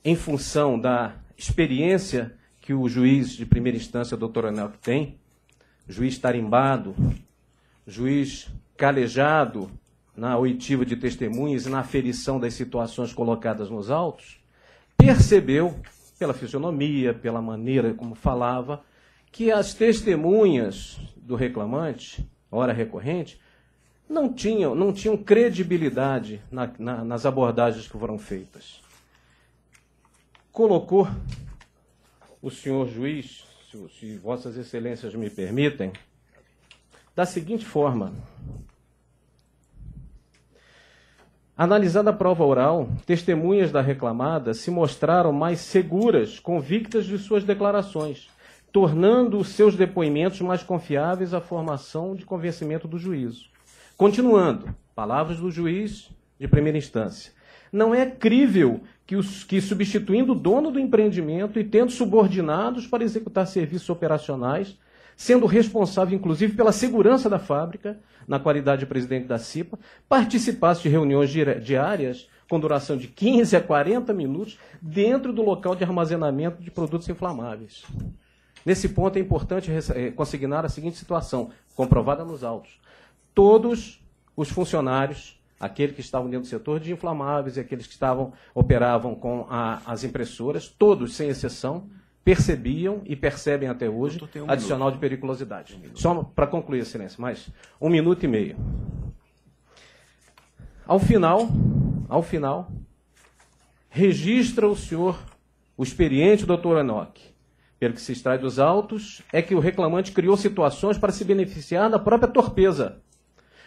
Speaker 9: em função da experiência que o juiz de primeira instância, o doutor Anelco, tem, juiz tarimbado, juiz calejado na oitiva de testemunhas e na aferição das situações colocadas nos autos, percebeu, pela fisionomia, pela maneira como falava, que as testemunhas do reclamante, hora recorrente, não tinham credibilidade nas abordagens que foram feitas. Colocou o senhor juiz, se vossas excelências me permitem, da seguinte forma. Analisada a prova oral, testemunhas da reclamada se mostraram mais seguras, convictas de suas declarações, tornando os seus depoimentos mais confiáveis à formação de convencimento do juízo. Continuando, palavras do juiz de primeira instância. Não é crível que substituindo o dono do empreendimento e tendo subordinados para executar serviços operacionais, sendo responsável, inclusive, pela segurança da fábrica, na qualidade de presidente da CIPA, participasse de reuniões diárias com duração de 15 a 40 minutos dentro do local de armazenamento de produtos inflamáveis. Nesse ponto é importante consignar a seguinte situação, comprovada nos autos. Todos os funcionários, aqueles que estavam dentro do setor de inflamáveis e aqueles que operavam com as impressoras, todos, sem exceção, percebiam e percebem até hoje adicional de periculosidade. Só para concluir, Excelência, mais 1 minuto e meio. Ao final, registra o senhor, o experiente doutor Enoch, pelo que se extrai dos autos, é que o reclamante criou situações para se beneficiar da própria torpeza,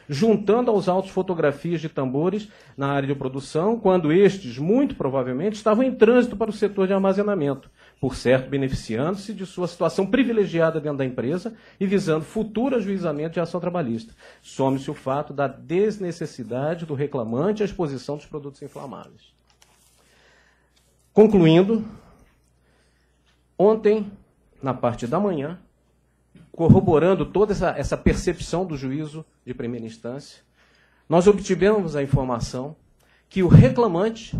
Speaker 9: juntando aos autos fotografias de tambores na área de produção, quando estes, muito provavelmente, estavam em trânsito para o setor de armazenamento, por certo, beneficiando-se de sua situação privilegiada dentro da empresa e visando futuro ajuizamento de ação trabalhista. Some-se o fato da desnecessidade do reclamante à exposição dos produtos inflamáveis. Concluindo, ontem, na parte da manhã, corroborando toda essa percepção do juízo de primeira instância, nós obtivemos a informação que o reclamante,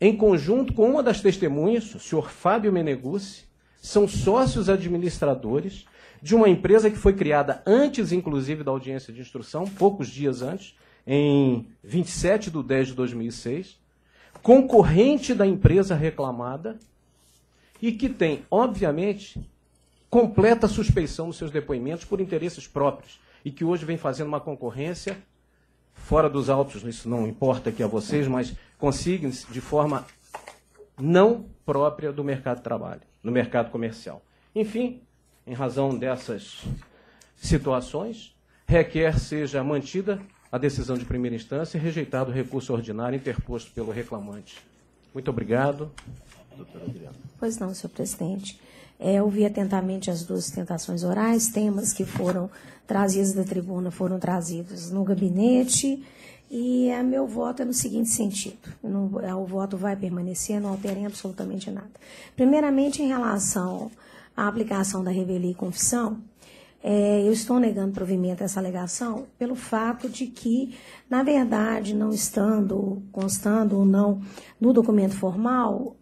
Speaker 9: em conjunto com uma das testemunhas, o senhor Fábio Meneguzzi, são sócios administradores de uma empresa que foi criada antes, inclusive, da audiência de instrução, poucos dias antes, em 27/10/2006, concorrente da empresa reclamada e que tem, obviamente, completa suspeição nos seus depoimentos por interesses próprios e que hoje vem fazendo uma concorrência fora dos autos, isso não importa aqui a vocês, mas conseguem de forma não própria do mercado de trabalho, no mercado comercial. Enfim, em razão dessas situações, requer seja mantida a decisão de primeira instância e rejeitado o recurso ordinário interposto pelo reclamante. Muito obrigado. Doutora Adriana.
Speaker 3: Pois não, senhor presidente. Ouvi atentamente as duas sustentações orais, temas que foram trazidos da tribuna foram trazidos no gabinete, e meu voto é no seguinte sentido: o voto vai permanecer, não altera em absolutamente nada. Primeiramente, em relação à aplicação da revelia e confissão, eu estou negando provimento a essa alegação pelo fato de que, na verdade, não constando ou não no documento formal,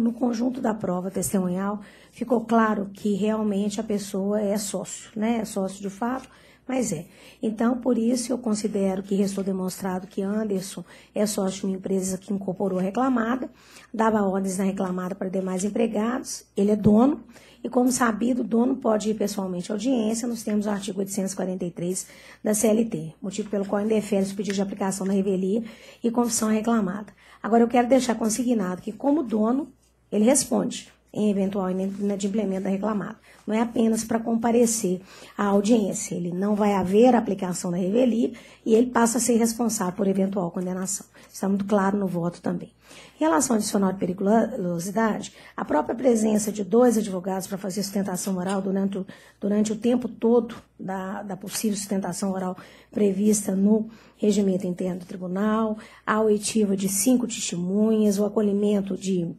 Speaker 3: no conjunto da prova testemunhal, ficou claro que realmente a pessoa é sócio, né? É sócio de fato, mas é. Então, por isso, eu considero que restou demonstrado que Anderson é sócio de uma empresa que incorporou a reclamada, dava ordens na reclamada para demais empregados, ele é dono, e como sabido, o dono pode ir pessoalmente à audiência, nos termos do artigo 843 da CLT, motivo pelo qual indefere o pedido de aplicação da revelia e confissão à reclamada. Agora, eu quero deixar consignado que, como dono, ele responde em eventual inadimplemento da reclamada. Não é apenas para comparecer à audiência. Ele não vai haver aplicação da revelia e ele passa a ser responsável por eventual condenação. Está muito claro no voto também. Em relação ao adicional de periculosidade, a própria presença de 2 advogados para fazer sustentação oral durante o tempo todo da possível sustentação oral prevista no regimento interno do tribunal, a oitiva de 5 testemunhas, o acolhimento de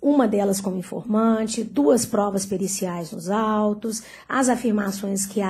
Speaker 3: uma delas como informante, 2 provas periciais nos autos, as afirmações que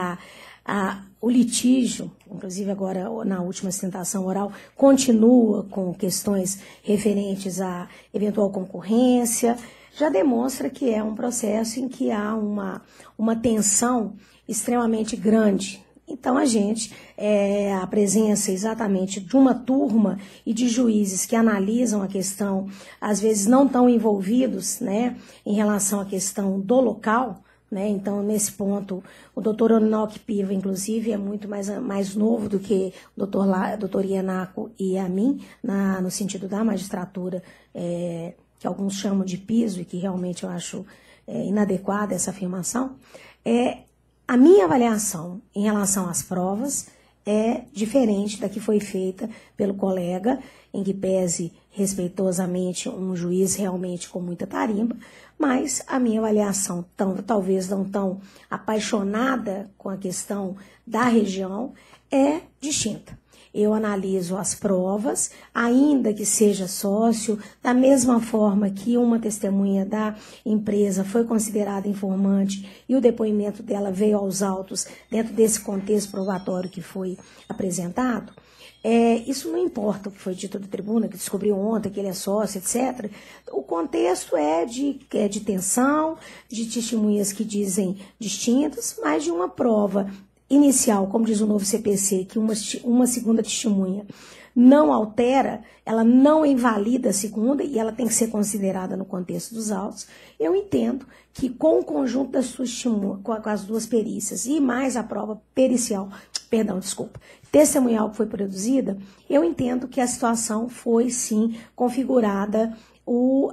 Speaker 3: o litígio, inclusive agora na última sustentação oral, continua com questões referentes à eventual concorrência, já demonstra que é um processo em que há uma tensão extremamente grande. Então, a presença exatamente de uma turma e de juízes que analisam a questão, às vezes não tão envolvidos, né, em relação à questão do local, né? Então, nesse ponto, o doutor Enoch Piva, inclusive, é muito mais novo do que o doutor Ienaco e a mim, no sentido da magistratura, que alguns chamam de piso e que realmente eu acho inadequada essa afirmação. A minha avaliação em relação às provas é diferente da que foi feita pelo colega, em que pese respeitosamente um juiz realmente com muita tarimba, mas a minha avaliação, talvez não tão apaixonada com a questão da região, é distinta. eu analiso as provas, ainda que seja sócio, da mesma forma que uma testemunha da empresa foi considerada informante e o depoimento dela veio aos autos dentro desse contexto probatório que foi apresentado. Isso não importa o que foi dito da tribuna, que descobriu ontem que ele é sócio, etc. O contexto é de tensão, de testemunhas que dizem distintas, mas de uma prova inicial, como diz o novo CPC, que uma segunda testemunha não altera, ela não invalida a segunda e ela tem que ser considerada no contexto dos autos. Eu entendo que com o conjunto das suas testemunhas, com as duas perícias e mais a prova testemunhal que foi produzida, eu entendo que a situação foi sim configurada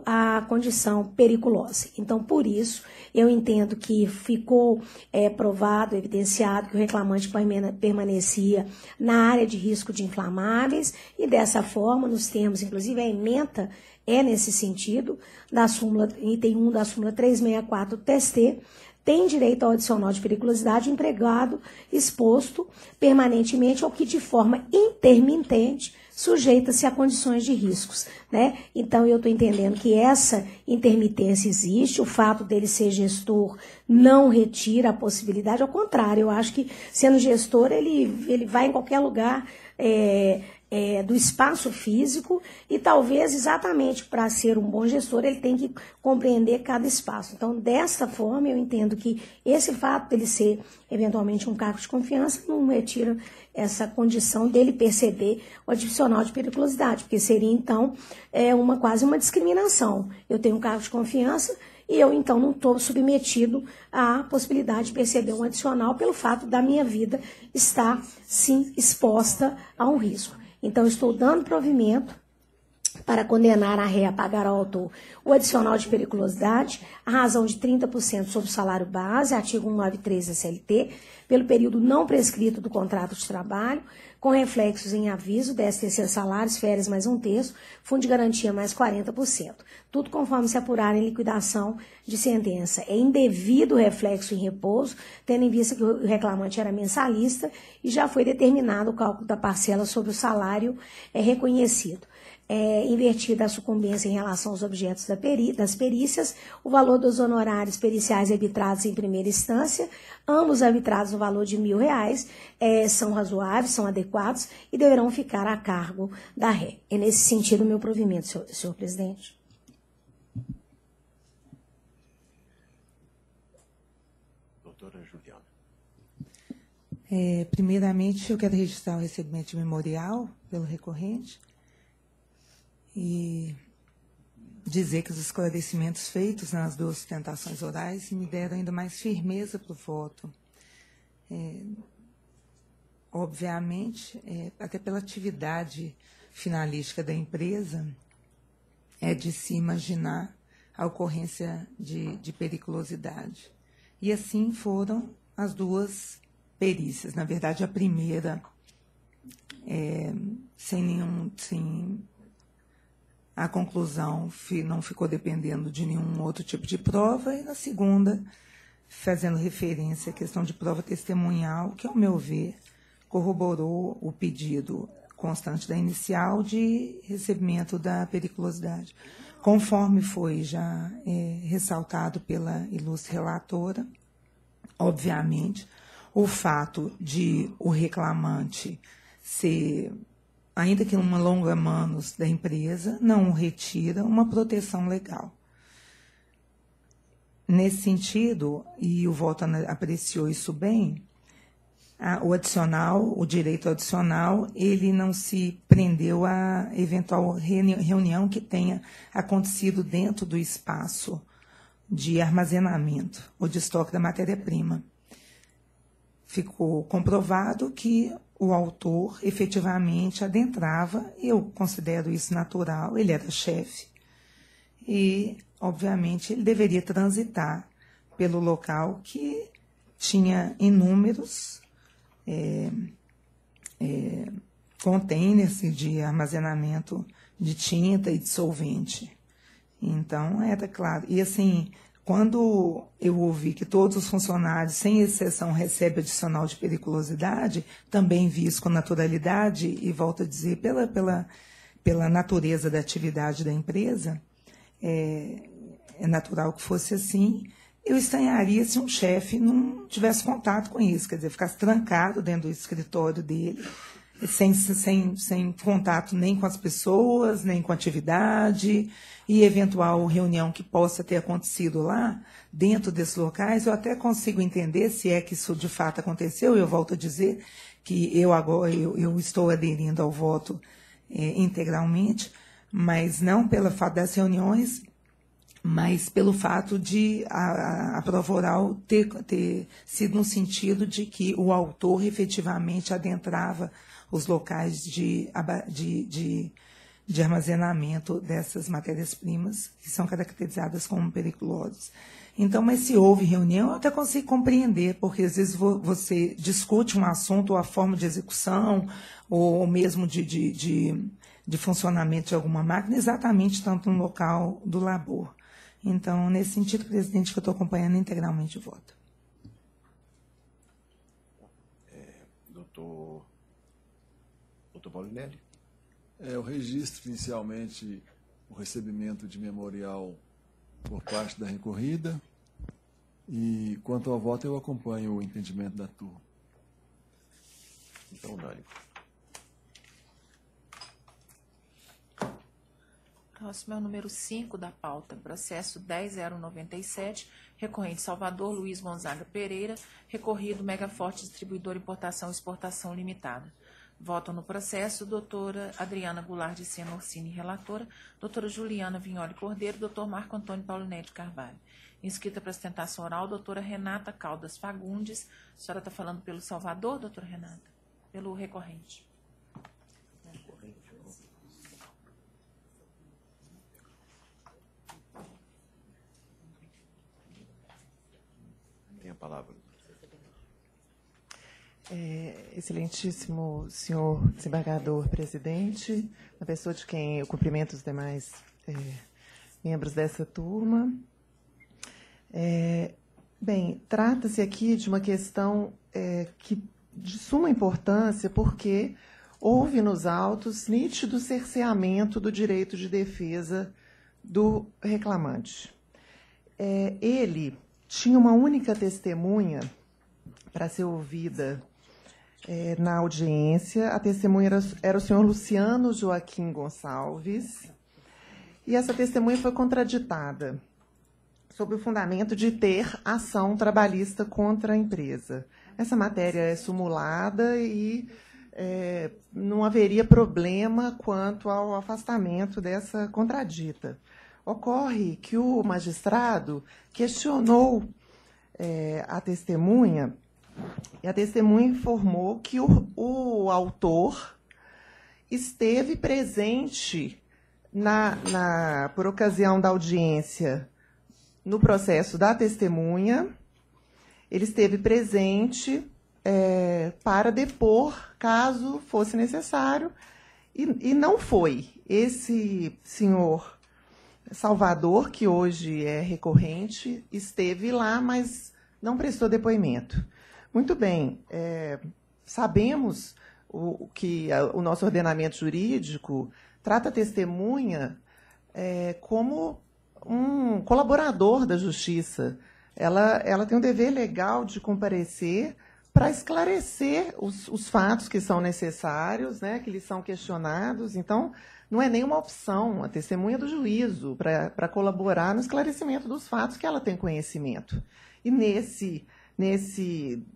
Speaker 3: a condição periculosa. Então, por isso, eu entendo que ficou provado, evidenciado que o reclamante permanecia na área de risco de inflamáveis e, dessa forma, nos termos, inclusive, a ementa é nesse sentido, da súmula, item 1 da súmula 364 TST, tem direito ao adicional de periculosidade empregado exposto permanentemente ou que, de forma intermitente, sujeita-se a condições de riscos, né? Então, eu estou entendendo que essa intermitência existe, o fato dele ser gestor não retira a possibilidade, ao contrário, eu acho que, sendo gestor, ele vai em qualquer lugar do espaço físico e talvez exatamente para ser um bom gestor ele tem que compreender cada espaço. Então, dessa forma, eu entendo que esse fato dele ser eventualmente um cargo de confiança não retira essa condição dele perceber o adicional de periculosidade, porque seria então quase uma discriminação. Eu tenho um cargo de confiança e eu, então, não estou submetido à possibilidade de perceber um adicional pelo fato da minha vida estar, sim, exposta a um risco. Então, estou dando provimento para condenar a ré a pagar ao autor o adicional de periculosidade, a razão de 30% sobre o salário base, artigo 193 da CLT, pelo período não prescrito do contrato de trabalho, com reflexos em aviso, 13º salários, férias mais 1/3, fundo de garantia mais 40%. Tudo conforme se apurar em liquidação de sentença. É indevido reflexo em repouso, tendo em vista que o reclamante era mensalista e já foi determinado o cálculo da parcela sobre o salário reconhecido. Invertida a sucumbência em relação aos objetos das perícias, o valor dos honorários periciais arbitrados em primeira instância, ambos arbitrados no valor de R$1.000, são razoáveis, são adequados e deverão ficar a cargo da ré. É nesse sentido o meu provimento, senhor presidente.
Speaker 1: Doutora Juliana.
Speaker 4: Primeiramente, eu quero registrar o recebimento de memorial pelo recorrente e dizer que os esclarecimentos feitos nas duas sustentações orais me deram ainda mais firmeza para o voto. Obviamente, até pela atividade finalística da empresa, é de se imaginar a ocorrência de periculosidade. E assim foram as duas perícias. Na verdade, a primeira, a conclusão não ficou dependendo de nenhum outro tipo de prova, e na segunda, fazendo referência à questão de prova testemunhal, que, ao meu ver, corroborou o pedido constante da inicial de recebimento da periculosidade. Conforme foi já ressaltado pela ilustre relatora, obviamente, o fato de o reclamante ser, ainda que uma longa manus da empresa, não retira uma proteção legal. Nesse sentido, e o voto apreciou isso bem, o direito adicional, ele não se prendeu a eventual reunião que tenha acontecido dentro do espaço de armazenamento ou de estoque da matéria-prima. Ficou comprovado que o autor efetivamente adentrava, eu considero isso natural, ele era chefe, e, obviamente, ele deveria transitar pelo local que tinha inúmeros containers de armazenamento de tinta e de solvente. Então, era claro. E, assim, Quando eu ouvi que todos os funcionários, sem exceção, recebem adicional de periculosidade, também vi isso com naturalidade, e volto a dizer, pela natureza da atividade da empresa, é natural que fosse assim. Eu estranharia se um chefe não tivesse contato com isso, quer dizer, ficasse trancado dentro do escritório dele, sem contato nem com as pessoas, nem com a atividade, e eventual reunião que possa ter acontecido lá, dentro desses locais. Eu até consigo entender se é que isso de fato aconteceu. Eu volto a dizer que eu estou aderindo ao voto integralmente, mas não pelo fato das reuniões, mas pelo fato de a prova oral ter sido no sentido de que o autor efetivamente adentrava os locais de armazenamento dessas matérias-primas, que são caracterizadas como periculosas. Então, mas se houve reunião, eu até consigo compreender, porque às vezes você discute um assunto, ou a forma de execução, ou mesmo de funcionamento de alguma máquina, exatamente tanto no local do labor. Então, nesse sentido, presidente, que eu estou acompanhando integralmente o voto.
Speaker 1: Doutor Paulinelli.
Speaker 10: Eu registro inicialmente o recebimento de memorial por parte da recorrida e, quanto ao voto, eu acompanho o entendimento da turma.
Speaker 1: Então, unânime.
Speaker 2: Próximo é o número 5 da pauta, processo 10.097, recorrente Salvador Luiz Gonzaga Pereira, recorrido Megaforte Distribuidor Importação e Exportação Limitada. Votam no processo doutora Adriana Goulart de Sena Orsini, relatora, doutora Juliana Vignoli Cordeiro, doutor Marco Antônio Paulinelli Carvalho. Inscrita para sustentação oral, doutora Renata Caldas Fagundes. A senhora está falando pelo Salvador, doutora Renata? Pelo recorrente.
Speaker 1: Tem a palavra.
Speaker 11: Excelentíssimo senhor desembargador presidente, na pessoa de quem eu cumprimento os demais membros dessa turma. Bem, trata-se aqui de uma questão de suma importância, porque houve nos autos nítido cerceamento do direito de defesa do reclamante. Ele tinha uma única testemunha para ser ouvida na audiência. A testemunha era o senhor Luciano Joaquim Gonçalves, e essa testemunha foi contraditada sob o fundamento de ter ação trabalhista contra a empresa. Essa matéria é sumulada e não haveria problema quanto ao afastamento dessa contradita. Ocorre que o magistrado questionou a testemunha, e a testemunha informou que o autor esteve presente por ocasião da audiência no processo da testemunha. Ele esteve presente para depor, caso fosse necessário, e não foi. Esse senhor Salvador, que hoje é recorrente, esteve lá, mas não prestou depoimento. Muito bem, sabemos que o nosso ordenamento jurídico trata a testemunha como um colaborador da justiça. Ela tem um dever legal de comparecer para esclarecer os fatos que são necessários, né, que lhes são questionados. Então, não é nenhuma opção a testemunha do juízo para colaborar no esclarecimento dos fatos que ela tem conhecimento. E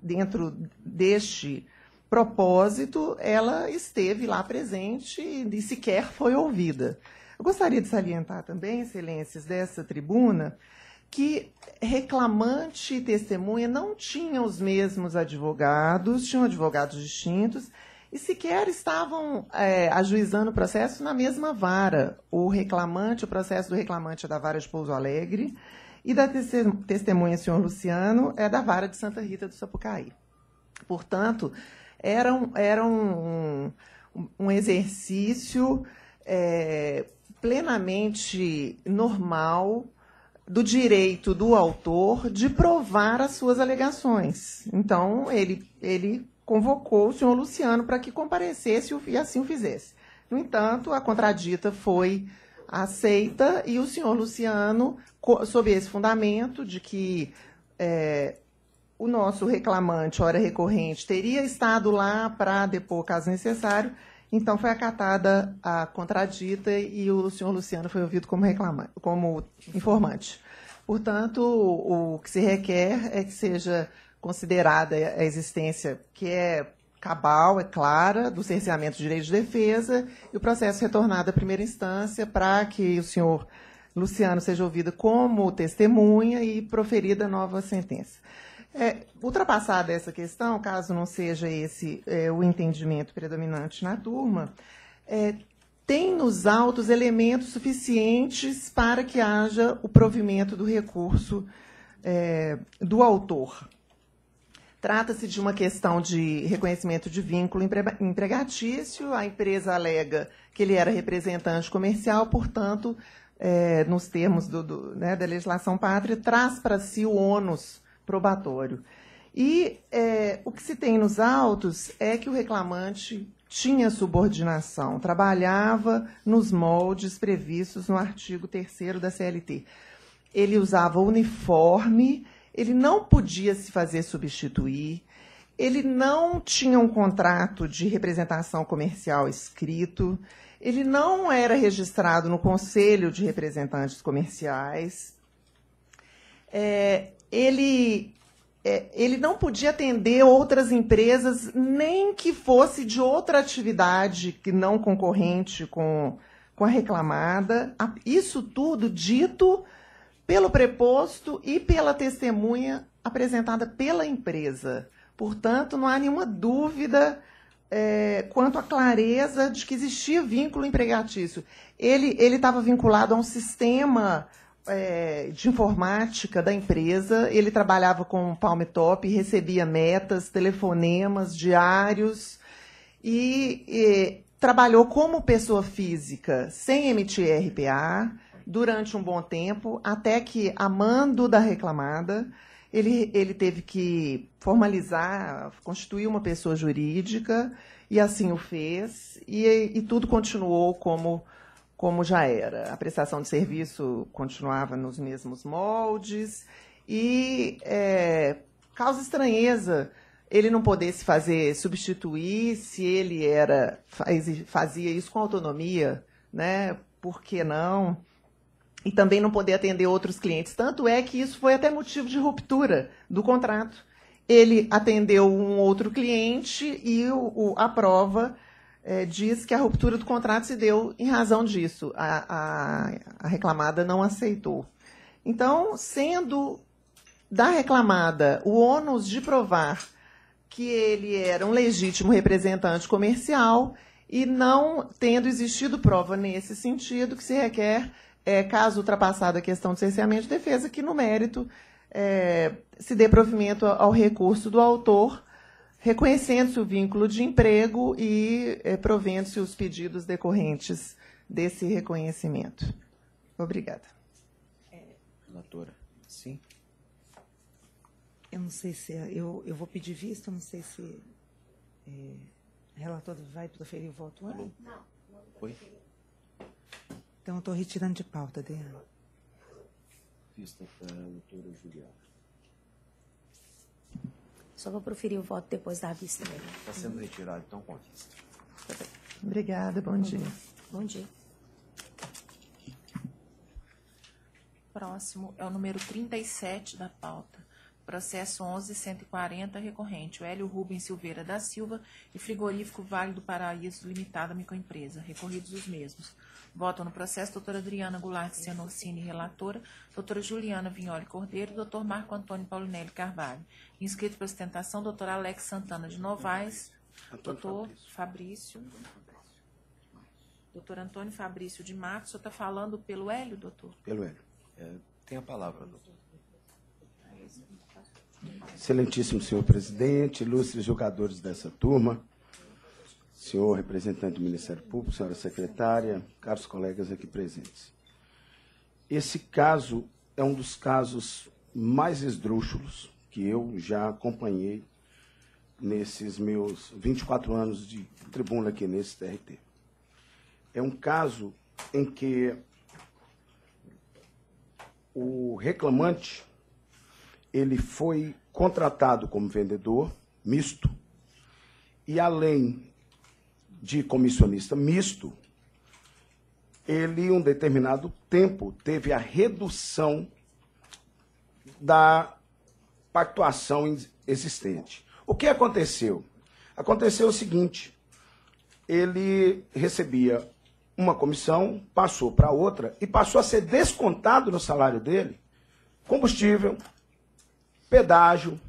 Speaker 11: dentro deste propósito, ela esteve lá presente e sequer foi ouvida. Eu gostaria de salientar também, excelências, dessa tribuna, que reclamante e testemunha não tinham os mesmos advogados, tinham advogados distintos, e sequer estavam ajuizando o processo na mesma vara. O processo do reclamante é da vara de Pouso Alegre, e da testemunha, senhor Luciano, é da vara de Santa Rita do Sapucaí. Portanto, era um exercício plenamente normal do direito do autor de provar as suas alegações. Então, ele convocou o senhor Luciano para que comparecesse e assim o fizesse. No entanto, a contradita foi aceita e o senhor Luciano, sob esse fundamento de que o nosso reclamante, ora recorrente, teria estado lá para depor caso necessário, então foi acatada a contradita e o senhor Luciano foi ouvido como informante. Portanto, o que se requer é que seja considerada a existência que é cabal, é clara, do cerceamento de direito de defesa e o processo retornado à primeira instância para que o senhor Luciano seja ouvido como testemunha e proferida nova sentença. Ultrapassada essa questão, caso não seja esse o entendimento predominante na turma, tem nos autos elementos suficientes para que haja o provimento do recurso do autor. Trata-se de uma questão de reconhecimento de vínculo empregatício. A empresa alega que ele era representante comercial, portanto, nos termos da legislação pátria, traz para si o ônus probatório. E o que se tem nos autos é que o reclamante tinha subordinação, trabalhava nos moldes previstos no artigo 3º da CLT. Ele usava uniforme, ele não podia se fazer substituir, ele não tinha um contrato de representação comercial escrito, ele não era registrado no Conselho de Representantes Comerciais, ele não podia atender outras empresas, nem que fosse de outra atividade que não concorrente com a reclamada. Isso tudo dito pelo preposto e pela testemunha apresentada pela empresa. Portanto, não há nenhuma dúvida quanto à clareza de que existia vínculo empregatício. Ele estava vinculado a um sistema de informática da empresa, ele trabalhava com Palm Top, recebia metas, telefonemas diários e trabalhou como pessoa física sem emitir RPA durante um bom tempo, até que, a mando da reclamada, ele teve que formalizar, constituir uma pessoa jurídica, e assim o fez, e tudo continuou como já era. A prestação de serviço continuava nos mesmos moldes, e causa estranheza ele não poder se fazer substituir, se ele fazia isso com autonomia, né? Por que não? E também não poder atender outros clientes. Tanto é que isso foi até motivo de ruptura do contrato. Ele atendeu um outro cliente e a prova diz que a ruptura do contrato se deu em razão disso. A reclamada não aceitou. Então, sendo da reclamada o ônus de provar que ele era um legítimo representante comercial e não tendo existido prova nesse sentido, que se requer, caso ultrapassada a questão do cerceamento de defesa, que no mérito se dê provimento ao recurso do autor, reconhecendo-se o vínculo de emprego e provendo-se os pedidos decorrentes desse reconhecimento. Obrigada.
Speaker 1: Relatora, sim.
Speaker 4: Eu não sei se... Eu vou pedir vista, não sei se... a relatora vai proferir o voto antes?
Speaker 1: Não. Foi?
Speaker 4: Então, eu estou retirando de pauta, Adriana.
Speaker 1: Vista para a doutora Juliana.
Speaker 3: Só vou proferir o voto depois da vista dele.
Speaker 1: Está sendo retirado, então, com a vista.
Speaker 11: Obrigada, bom dia.
Speaker 3: Bom dia.
Speaker 2: Próximo é o número 37 da pauta. Processo 11.140, recorrente, o Hélio Rubens Silveira da Silva e Frigorífico Vale do Paraíso Limitada Microempresa, recorridos os mesmos. Votam no processo doutora Adriana Goulart Cianorcini, relatora, doutora Juliana Vignoli Cordeiro, doutor Marco Antônio Paulinelli Carvalho. Inscrito para ostentação, doutor Alex Santana de Novaes, doutor Fabrício. Doutor Antônio Fabrício de Matos. O senhor está falando pelo Hélio, doutor?
Speaker 1: Pelo Hélio. Tem a palavra, doutor.
Speaker 12: Excelentíssimo senhor presidente, ilustres jogadores dessa turma, senhor representante do Ministério Público, senhora secretária, caros colegas aqui presentes. Esse caso é um dos casos mais esdrúxulos que eu já acompanhei nesses meus 24 anos de tribuna aqui nesse TRT. É um caso em que o reclamante ele foi contratado como vendedor misto e, além de comissionista misto, ele, um determinado tempo, teve a redução da pactuação existente. O que aconteceu? Aconteceu o seguinte, ele recebia uma comissão, passou para outra e passou a ser descontado no salário dele combustível, pedágio,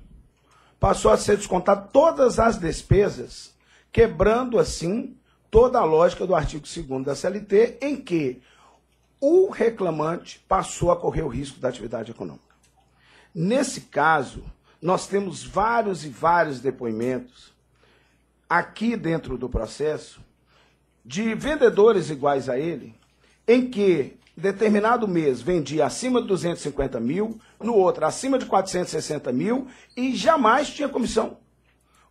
Speaker 12: passou a ser descontado todas as despesas, quebrando assim toda a lógica do artigo 2º da CLT, em que o reclamante passou a correr o risco da atividade econômica. Nesse caso, nós temos vários e vários depoimentos aqui dentro do processo de vendedores iguais a ele, em que determinado mês vendia acima de 250 mil, no outro acima de 460 mil e jamais tinha comissão.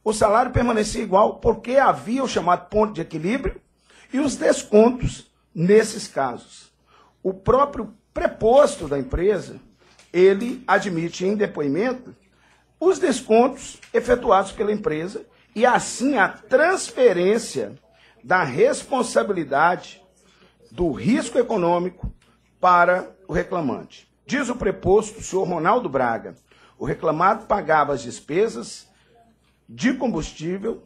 Speaker 12: O salário permanecia igual porque havia o chamado ponto de equilíbrio e os descontos nesses casos. O próprio preposto da empresa, ele admite em depoimento os descontos efetuados pela empresa e, assim, a transferência da responsabilidade do risco econômico para o reclamante. Diz o preposto, o senhor Ronaldo Braga, o reclamado pagava as despesas de combustível,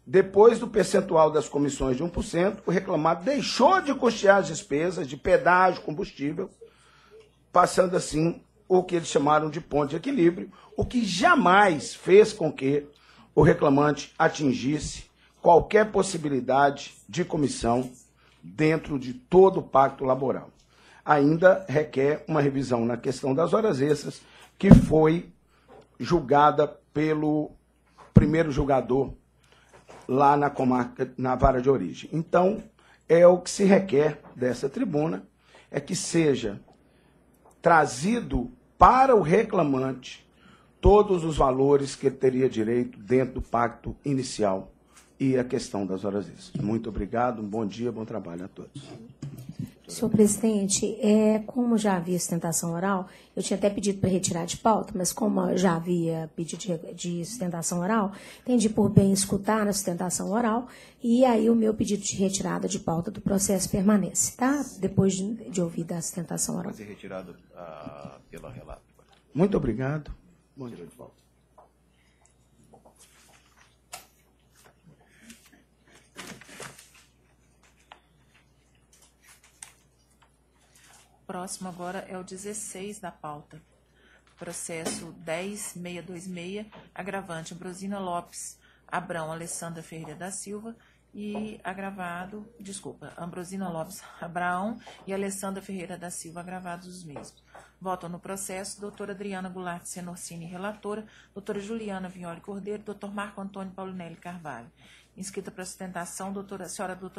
Speaker 12: depois do percentual das comissões de 1%, o reclamado deixou de custear as despesas de pedágio, combustível, passando assim o que eles chamaram de ponto de equilíbrio, o que jamais fez com que o reclamante atingisse qualquer possibilidade de comissão dentro de todo o pacto laboral. Ainda requer uma revisão na questão das horas extras, que foi julgada pelo primeiro julgador lá na comarca, na vara de origem. Então, é o que se requer dessa tribuna, é que seja trazido para o reclamante todos os valores que ele teria direito dentro do pacto inicial e a questão das horas extras. Muito obrigado, um bom dia, bom trabalho a todos.
Speaker 3: Senhor presidente, como já havia sustentação oral, eu tinha até pedido para retirar de pauta, mas como já havia pedido de sustentação oral, entendi por bem escutar na sustentação oral, e aí o meu pedido de retirada de pauta do processo permanece, tá? Depois de ouvir da sustentação oral.
Speaker 1: Fazer retirado pela relatora.
Speaker 12: Muito obrigado. Bom dia de volta.
Speaker 2: Próximo agora é o 16 da pauta. Processo 10.626, agravante Ambrosina Lopes Abrão Alessandra Ferreira da Silva e Ambrosina Lopes Abraão e Alessandra Ferreira da Silva, agravados os mesmos. Votam no processo doutora Adriana Goulart Senorsini, relatora, doutora Juliana Vignoli Cordeiro, doutor Marco Antônio Paulinelli Carvalho. Inscrita para sustentação, doutora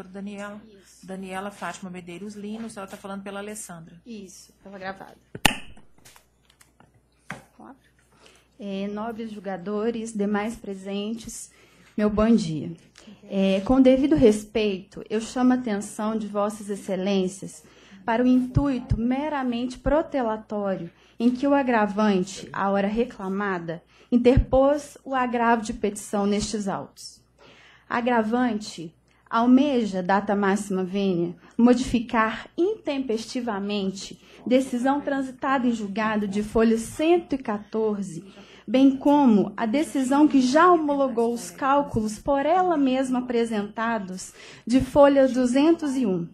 Speaker 2: Daniela. Isso. Daniela Fátima Medeiros Lino, a senhora está falando pela Alessandra.
Speaker 13: Isso, estava gravado. Nobres julgadores, demais presentes, meu bom dia. Com devido respeito, eu chamo a atenção de vossas excelências para o intuito meramente protelatório em que o agravante, à hora reclamada, interpôs o agravo de petição nestes autos. Agravante almeja, data máxima vênia, modificar intempestivamente decisão transitada em julgado de folha 114, bem como a decisão que já homologou os cálculos por ela mesma apresentados de folha 201.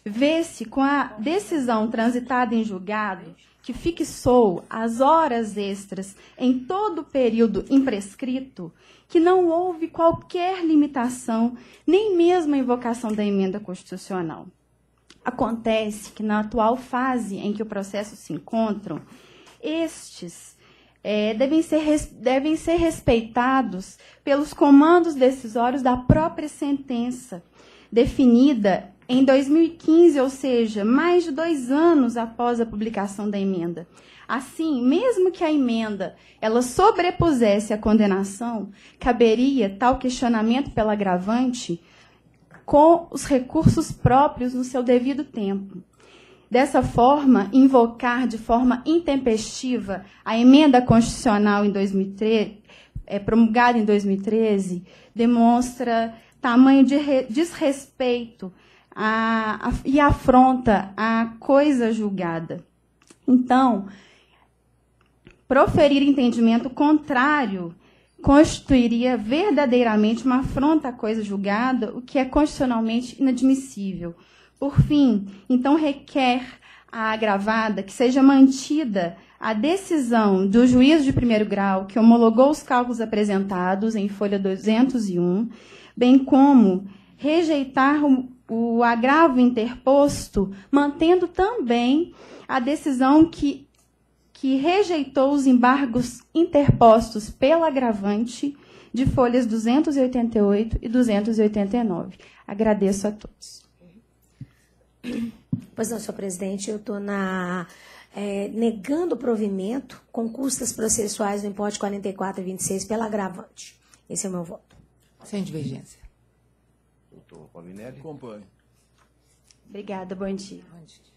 Speaker 13: Vê-se com a decisão transitada em julgado que fixou as horas extras em todo o período imprescrito, que não houve qualquer limitação, nem mesmo a invocação da emenda constitucional. Acontece que, na atual fase em que o processo se encontram, estes devem ser respeitados pelos comandos decisórios da própria sentença, definida em 2015, ou seja, mais de 2 anos após a publicação da emenda. Assim, mesmo que a emenda ela sobrepusesse a condenação, caberia tal questionamento pela agravante com os recursos próprios no seu devido tempo. Dessa forma, invocar de forma intempestiva a emenda constitucional promulgada em 2013 demonstra tamanho de desrespeito e afronta a coisa julgada. Então, proferir entendimento contrário constituiria verdadeiramente uma afronta à coisa julgada, o que é constitucionalmente inadmissível. Por fim, então requer a agravada que seja mantida a decisão do juiz de primeiro grau que homologou os cálculos apresentados em folha 201, bem como rejeitar o agravo interposto, mantendo também a decisão que rejeitou os embargos interpostos pela agravante de folhas 288 e 289. Agradeço a todos.
Speaker 3: Pois não, senhor presidente, eu estou negando o provimento com custas processuais no importe 44,26 pela agravante. Esse é o meu voto.
Speaker 2: Sem divergência.
Speaker 1: Doutor Pavinelli.
Speaker 10: Acompanhe.
Speaker 13: Obrigada, bom dia.
Speaker 2: Bom dia.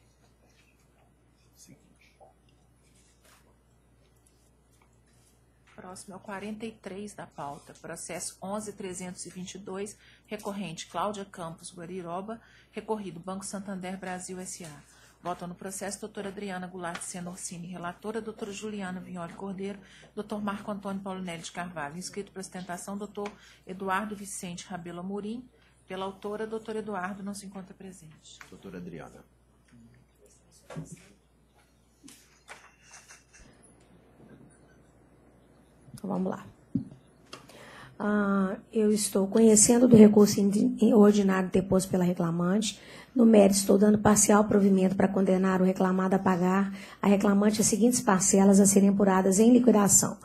Speaker 2: Próximo é o 43 da pauta, processo 11.322, recorrente Cláudia Campos Guariroba, recorrido Banco Santander Brasil S.A. Votam no processo doutora Adriana Goulart Senorsini, relatora, doutora Juliana Vignoli Cordeiro, doutor Marco Antônio Paulinelli de Carvalho. Inscrito para ostentação, doutor Eduardo Vicente Rabelo Amorim. Pela autora, doutor Eduardo não se encontra presente.
Speaker 1: Doutora Adriana.
Speaker 3: Então, vamos lá. Eu estou conhecendo do recurso ordinário deposto pela reclamante. No mérito, estou dando parcial provimento para condenar o reclamado a pagar a reclamante as seguintes parcelas a serem apuradas em liquidação.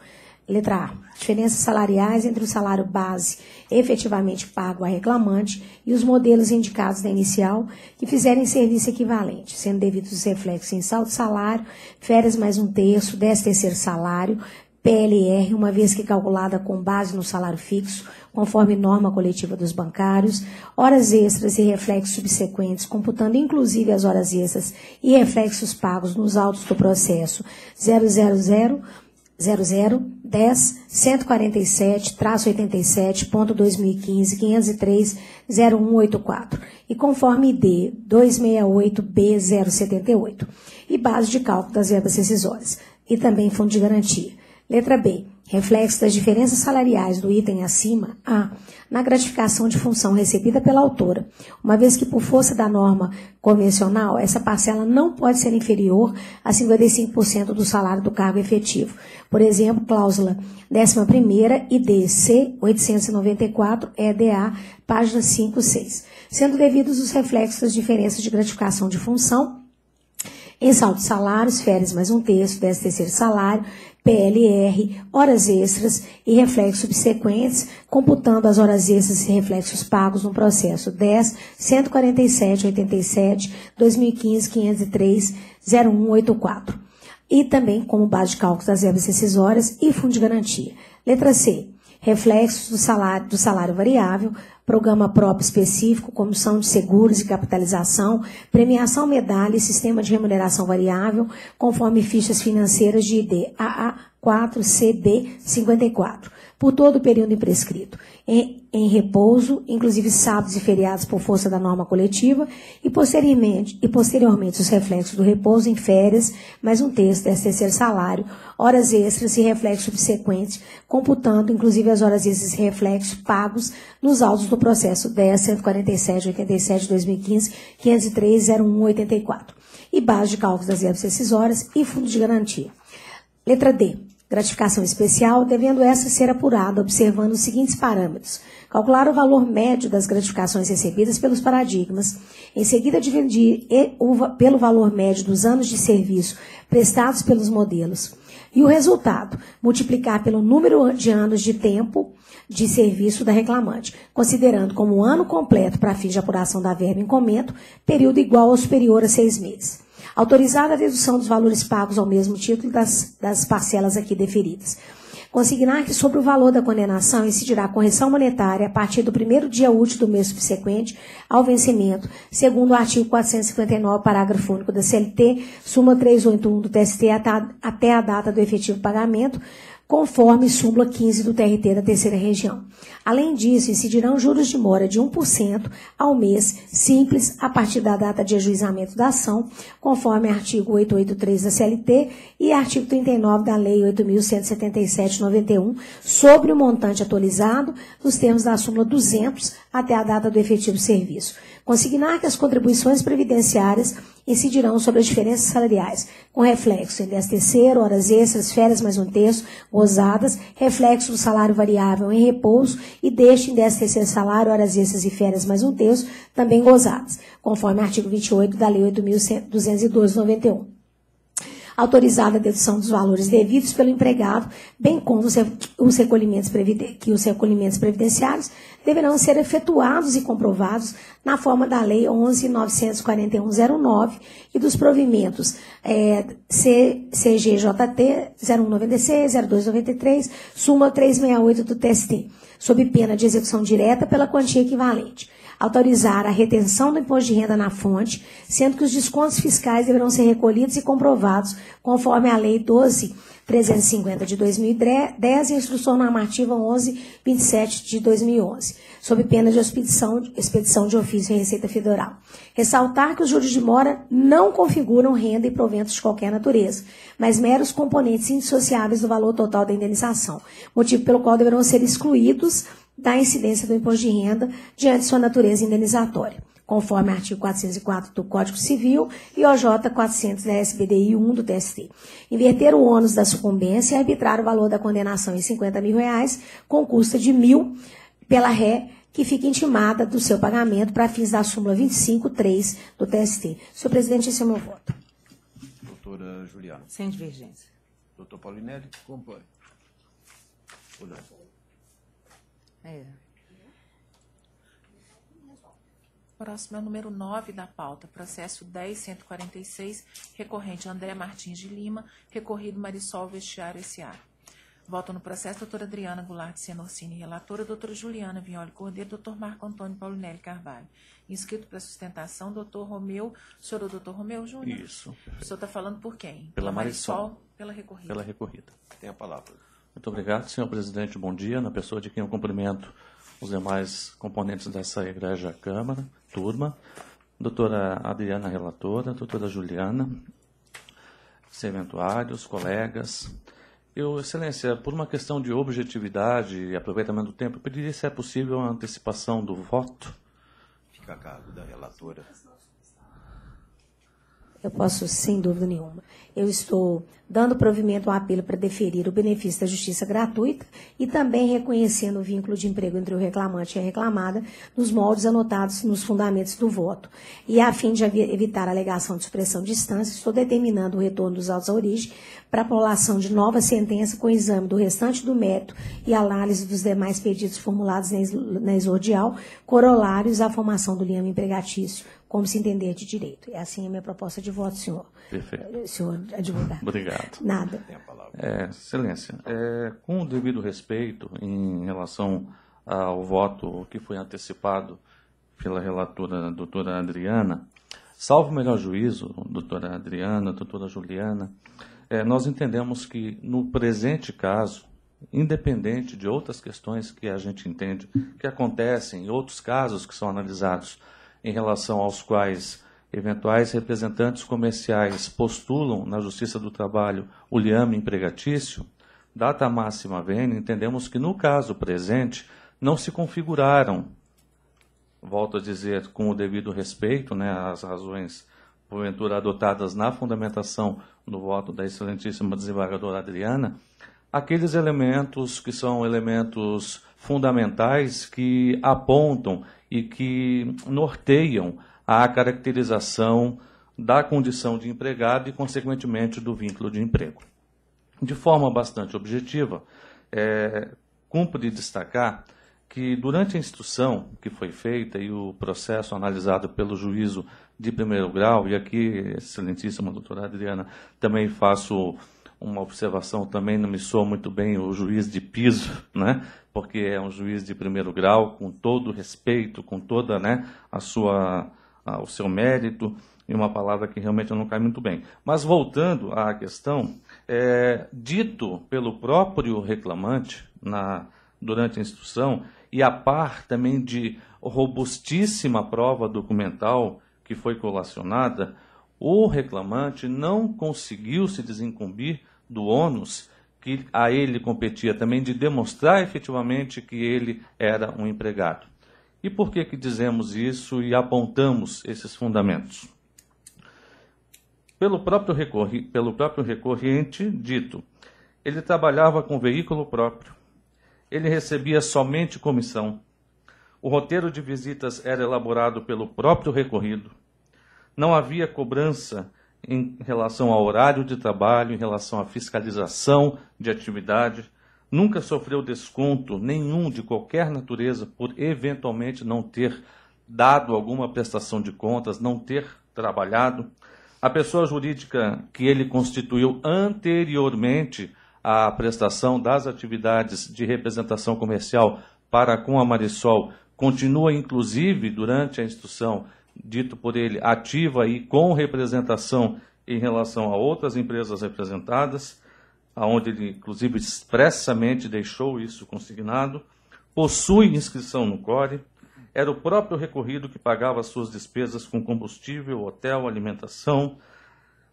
Speaker 3: Letra A. Diferenças salariais entre o salário base efetivamente pago à reclamante e os modelos indicados na inicial que fizerem serviço equivalente, sendo devidos os reflexos em saldo salário, férias mais 1/3, 13º salário, PLR, uma vez que calculada com base no salário fixo, conforme norma coletiva dos bancários, horas extras e reflexos subsequentes, computando inclusive as horas extras e reflexos pagos nos autos do processo 00010-147-2015.503-0184 e conforme ID 268B078 e base de cálculo das verbas rescisórias e também fundo de garantia. Letra B. Reflexo das diferenças salariais do item acima, A, na gratificação de função recebida pela autora, uma vez que, por força da norma convencional, essa parcela não pode ser inferior a 55% do salário do cargo efetivo. Por exemplo, cláusula 11ª, IDC 894, EDA, página 5, 6. Sendo devidos os reflexos das diferenças de gratificação de função em saldo de salários, férias mais 1/3, 13º salário, PLR, horas extras e reflexos subsequentes, computando as horas extras e reflexos pagos no processo 10.147.87/2015.503.0184. E também como base de cálculo das verbas rescisórias e fundo de garantia. Letra C. Reflexos do salário variável, programa próprio específico, comissão de seguros e capitalização, premiação medalha e sistema de remuneração variável, conforme fichas financeiras de ID AA4CB54, por todo o período imprescrito, em repouso, inclusive sábados e feriados por força da norma coletiva, e posteriormente os reflexos do repouso em férias, mais 1/3, 13º salário, horas extras e reflexos subsequentes, computando inclusive as horas extras e reflexos pagos nos autos do processo 10.147.87/2015.503.0184, e base de cálculos das verbas rescisórias e fundo de garantia. Letra D. Gratificação especial, devendo essa ser apurada observando os seguintes parâmetros. Calcular o valor médio das gratificações recebidas pelos paradigmas, em seguida dividir pelo valor médio dos anos de serviço prestados pelos modelos. E o resultado? Multiplicar pelo número de anos de tempo de serviço da reclamante, considerando como ano completo para fins de apuração da verba em comento, período igual ou superior a 6 meses. Autorizada a dedução dos valores pagos ao mesmo título das parcelas aqui deferidas. Consignar que sobre o valor da condenação incidirá correção monetária a partir do primeiro dia útil do mês subsequente ao vencimento, segundo o artigo 459, parágrafo único da CLT, súmula 381 do TST, até a data do efetivo pagamento, conforme súmula 15 do TRT da Terceira Região. Além disso, incidirão juros de mora de 1% ao mês, simples, a partir da data de ajuizamento da ação, conforme artigo 883 da CLT e artigo 39 da Lei 8.177/91, sobre o montante atualizado nos termos da súmula 200 até a data do efetivo serviço. Consignar que as contribuições previdenciárias incidirão sobre as diferenças salariais, com reflexo em 13º, horas extras, férias mais um terço, gozadas, reflexo do salário variável em repouso e deste em 13º salário, horas extras e férias mais um terço, também gozadas, conforme artigo 28 da Lei 8.212/91. Autorizada a dedução dos valores devidos pelo empregado, bem como os recolhimentos previdenciários deverão ser efetuados e comprovados na forma da Lei 11.941/09 e dos provimentos CGJT 0196, 0293, súmula 368 do TST, sob pena de execução direta pela quantia equivalente. Autorizar a retenção do imposto de renda na fonte, sendo que os descontos fiscais deverão ser recolhidos e comprovados conforme a Lei 12.350 de 2010 e a Instrução Normativa 11.27 de 2011, sob pena de expedição de ofício em Receita Federal. Ressaltar que os juros de mora não configuram renda e proventos de qualquer natureza, mas meros componentes indissociáveis do valor total da indenização, motivo pelo qual deverão ser excluídos da incidência do imposto de renda diante de sua natureza indenizatória, conforme artigo 404 do Código Civil e OJ 400 da SBDI 1 do TST. Inverter o ônus da sucumbência e arbitrar o valor da condenação em R$50 mil, com custa de R$1.000 pela ré, que fica intimada do seu pagamento para fins da súmula 25.3 do TST. Senhor presidente, esse é o meu voto.
Speaker 1: Doutora Juliana.
Speaker 14: Sem divergência.
Speaker 1: Doutor Paulinelli.
Speaker 10: Compõe.
Speaker 2: Próximo é o número 9 da pauta, processo 10.146, recorrente André Martins de Lima, recorrido Marisol Vestiário S.A. Votam no processo doutora Adriana Goulart de Senorcini, relatora, doutora Juliana Vignoli Cordeiro, doutor Marco Antônio Paulinelli Carvalho. Inscrito para sustentação, doutor Romeu. O senhor é o doutor Romeu Júnior?
Speaker 15: Isso.
Speaker 2: O senhor está falando por quem?
Speaker 15: Pela Marisol.
Speaker 2: Pela recorrida.
Speaker 15: Pela recorrida.
Speaker 1: Tem a palavra.
Speaker 15: Muito obrigado, senhor presidente. Bom dia. Na pessoa de quem eu cumprimento os demais componentes dessa egrégia Câmara, turma, doutora Adriana, relatora, doutora Juliana, serventuários, colegas. Excelência, por uma questão de objetividade e aproveitamento do tempo, eu pediria se é possível a antecipação do voto.
Speaker 1: Fica a cargo da relatora.
Speaker 3: Eu posso, sem dúvida nenhuma. Eu estou dando provimento ao apelo para deferir o benefício da justiça gratuita e também reconhecendo o vínculo de emprego entre o reclamante e a reclamada nos moldes anotados nos fundamentos do voto. E, a fim de evitar a alegação de supressão de instância, estou determinando o retorno dos autos à origem para a prolação de nova sentença com exame do restante do mérito e análise dos demais pedidos formulados na exordial, corolários à formação do liame empregatício, como se entender de direito. É assim a minha proposta de voto, senhor.
Speaker 15: Perfeito.
Speaker 3: Senhor advogado.
Speaker 15: Obrigado.
Speaker 3: Nada.
Speaker 15: Excelência, com o devido respeito em relação ao voto que foi antecipado pela relatora doutora Adriana, salvo o melhor juízo, doutora Adriana, doutora Juliana, nós entendemos que no presente caso, independente de outras questões que a gente entende que acontecem, outros casos que são analisados em relação aos quais eventuais representantes comerciais postulam na Justiça do Trabalho o liame empregatício, data máxima vênia, entendemos que no caso presente não se configuraram, volto a dizer, com o devido respeito, às razões porventura adotadas na fundamentação do voto da excelentíssima desembargadora Adriana, aqueles elementos que são elementos fundamentais que apontam e que norteiam a caracterização da condição de empregado e, consequentemente, do vínculo de emprego. de forma bastante objetiva, cumpre destacar que durante a instrução que foi feita e o processo analisado pelo juízo de primeiro grau, e aqui, excelentíssima doutora Adriana, também faço uma observação, também não me soa muito bem o juiz de piso, né? Porque é um juiz de primeiro grau, com todo o respeito, com toda, né, o seu mérito, e uma palavra que realmente não cai muito bem. Mas voltando à questão, dito pelo próprio reclamante durante a instrução, e a par também de robustíssima prova documental que foi colacionada, o reclamante não conseguiu se desincumbir do ônus que a ele competia também de demonstrar efetivamente que ele era um empregado. E por que dizemos isso e apontamos esses fundamentos? Pelo próprio recorrente dito, ele trabalhava com veículo próprio, ele recebia somente comissão, o roteiro de visitas era elaborado pelo próprio recorrido, não havia cobrança em relação ao horário de trabalho, em relação à fiscalização de atividade, nunca sofreu desconto nenhum de qualquer natureza por eventualmente não ter dado alguma prestação de contas, não ter trabalhado. A pessoa jurídica que ele constituiu anteriormente à prestação das atividades de representação comercial para com a Marisol continua, inclusive, durante a instrução, dito por ele, ativa e com representação em relação a outras empresas representadas, aonde ele, inclusive, expressamente deixou isso consignado, possui inscrição no CORE, era o próprio recorrido que pagava suas despesas com combustível, hotel, alimentação,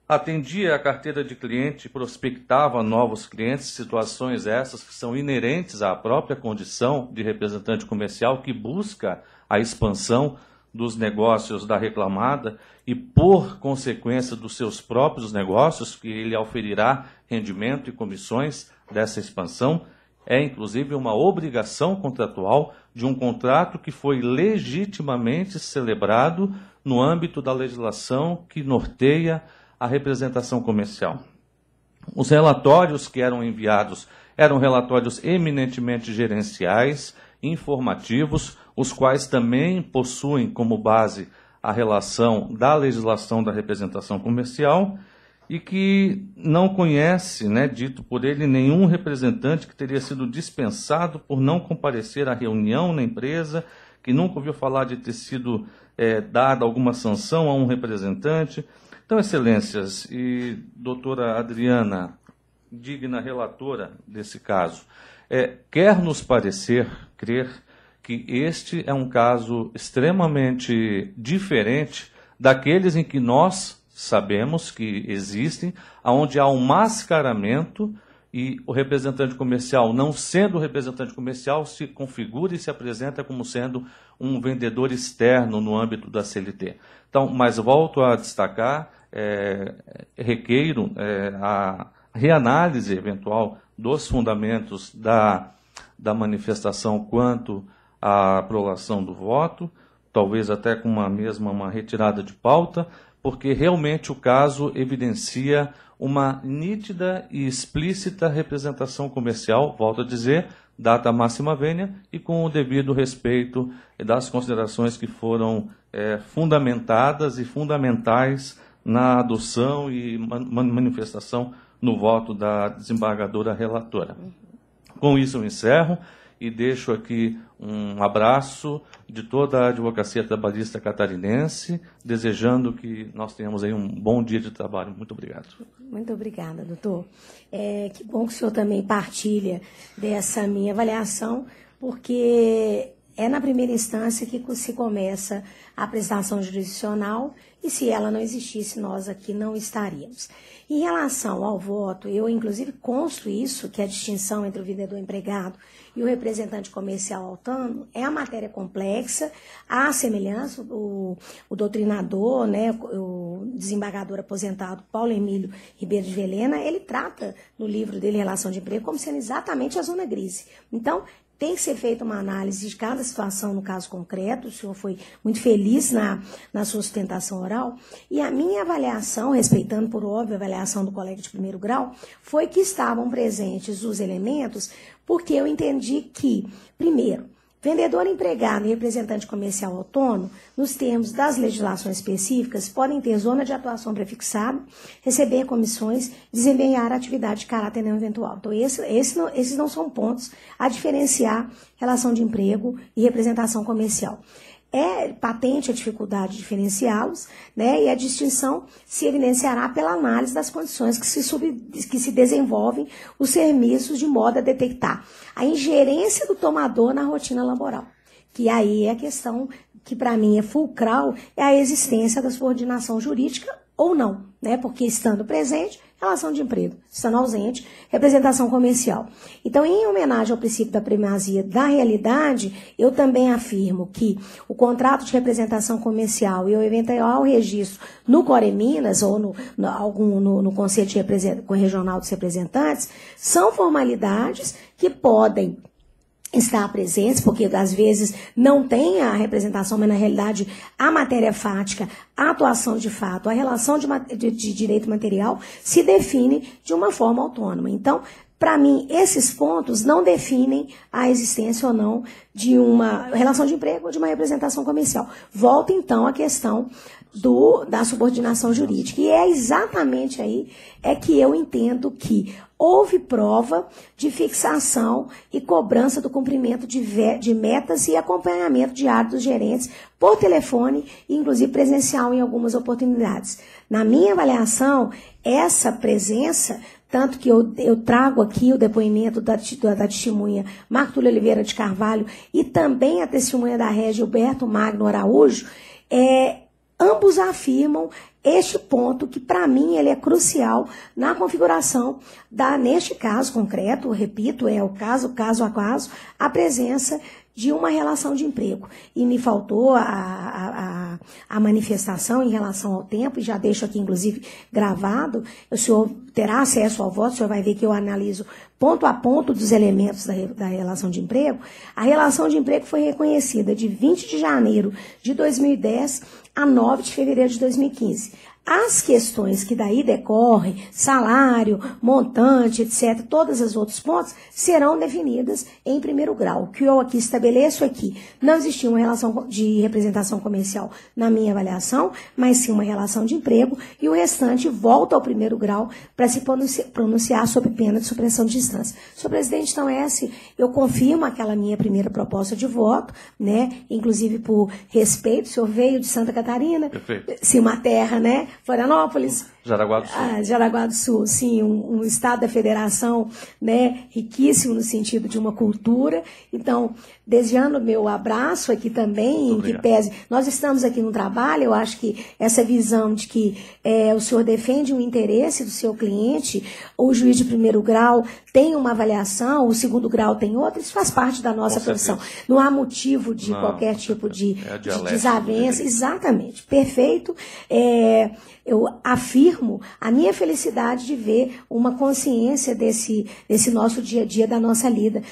Speaker 15: atendia a carteira de cliente, prospectava novos clientes, situações essas que são inerentes à própria condição de representante comercial que busca a expansão dos negócios da reclamada e, por consequência dos seus próprios negócios, que ele auferirá rendimento e comissões dessa expansão, é inclusive uma obrigação contratual de um contrato que foi legitimamente celebrado no âmbito da legislação que norteia a representação comercial. Os relatórios que eram enviados eram relatórios eminentemente gerenciais, informativos, os quais também possuem como base a relação da legislação da representação comercial e que não conhece, né, dito por ele, nenhum representante que teria sido dispensado por não comparecer à reunião na empresa, que nunca ouviu falar de ter sido dada alguma sanção a um representante. Então, excelências e doutora Adriana, digna relatora desse caso, quer nos parecer crer que este é um caso extremamente diferente daqueles em que nós sabemos que existem, onde há um mascaramento e o representante comercial, não sendo representante comercial, se configura e se apresenta como sendo um vendedor externo no âmbito da CLT. Então, mas volto a destacar, requeiro a reanálise eventual dos fundamentos da manifestação quanto à prolação do voto, talvez até com uma retirada de pauta, porque realmente o caso evidencia uma nítida e explícita representação comercial, volto a dizer, data máxima vênia, e com o devido respeito das considerações que foram fundamentadas e fundamentais na adoção e manifestação no voto da desembargadora relatora. Com isso eu encerro e deixo aqui um abraço de toda a advocacia trabalhista catarinense, desejando que nós tenhamos aí um bom dia de trabalho. Muito obrigado.
Speaker 3: Muito obrigada, doutor. Que bom que o senhor também partilha dessa minha avaliação, porque é na primeira instância que se começa a prestação jurisdicional e se ela não existisse, nós aqui não estaríamos. Em relação ao voto, eu inclusive consto isso, que a distinção entre o vendedor empregado e o representante comercial autônomo é uma matéria complexa, há semelhança, o doutrinador, né, o desembargador aposentado Paulo Emílio Ribeiro de Velena, ele trata no livro dele Relação de Emprego como sendo exatamente a zona grise. Então, tem que ser feita uma análise de cada situação no caso concreto. O senhor foi muito feliz na sua sustentação oral. E a minha avaliação, respeitando por óbvio a avaliação do colega de primeiro grau, foi que estavam presentes os elementos, porque eu entendi que, primeiro, vendedor empregado e representante comercial autônomo, nos termos das legislações específicas, podem ter zona de atuação prefixada, receber comissões, desempenhar atividade de caráter não eventual. Então, esses não são pontos a diferenciar relação de emprego e representação comercial. É patente a dificuldade de diferenciá-los, né, e a distinção se evidenciará pela análise das condições que se desenvolvem os serviços de modo a detectar a ingerência do tomador na rotina laboral. Que aí é a questão que para mim é fulcral, é a existência da subordinação jurídica ou não, né, porque estando presente, relação de emprego, estando ausente, representação comercial. Então, em homenagem ao princípio da primazia da realidade, eu também afirmo que o contrato de representação comercial e o eventual registro no Coreminas ou no Conselho Regional dos Representantes são formalidades que podem estar presentes, porque às vezes não tem a representação, mas na realidade a matéria fática, a atuação de fato, a relação de direito material se define de uma forma autônoma. Então, para mim, esses pontos não definem a existência ou não de uma relação de emprego ou de uma representação comercial. Volta então à questão da subordinação jurídica. E é exatamente aí que eu entendo que houve prova de fixação e cobrança do cumprimento de metas e acompanhamento diário dos gerentes por telefone, inclusive presencial em algumas oportunidades. Na minha avaliação, essa presença, tanto que eu trago aqui o depoimento da testemunha Marco Túlio Oliveira de Carvalho e também a testemunha da Ré Gilberto Magno Araújo, ambos afirmam este ponto que, para mim, ele é crucial na configuração neste caso concreto, repito, é o caso a caso, a presença de uma relação de emprego. E me faltou a manifestação em relação ao tempo, e já deixo aqui, inclusive, gravado. O senhor terá acesso ao voto, o senhor vai ver que eu analiso ponto a ponto dos elementos da relação de emprego. A relação de emprego foi reconhecida de 20 de janeiro de 2010 a 9 de fevereiro de 2015. As questões que daí decorrem, salário, montante, etc., todos os outros pontos, serão definidas em primeiro grau. O que eu aqui estabeleço é que não existia uma relação de representação comercial na minha avaliação, mas sim uma relação de emprego, e o restante volta ao primeiro grau para se pronunciar sob pena de supressão de instância. Senhor presidente, então eu confirmo aquela minha primeira proposta de voto, né, inclusive por respeito, o senhor veio de Santa Catarina, sim, uma terra, né, Florianópolis,
Speaker 15: Jaraguá do Sul.
Speaker 3: Jaraguá do Sul, sim, um estado da federação, né, riquíssimo no sentido de uma cultura. Então, desejando meu abraço aqui também, em que pese. Nós estamos aqui no trabalho, eu acho que essa visão de que o senhor defende o interesse do seu cliente, o juiz de primeiro grau tem uma avaliação, o segundo grau tem outra, isso faz parte da nossa profissão. Não há motivo de qualquer tipo de desavença. Exatamente, perfeito. Eu afirmo a minha felicidade de ver uma consciência desse nosso dia a dia, da nossa lida.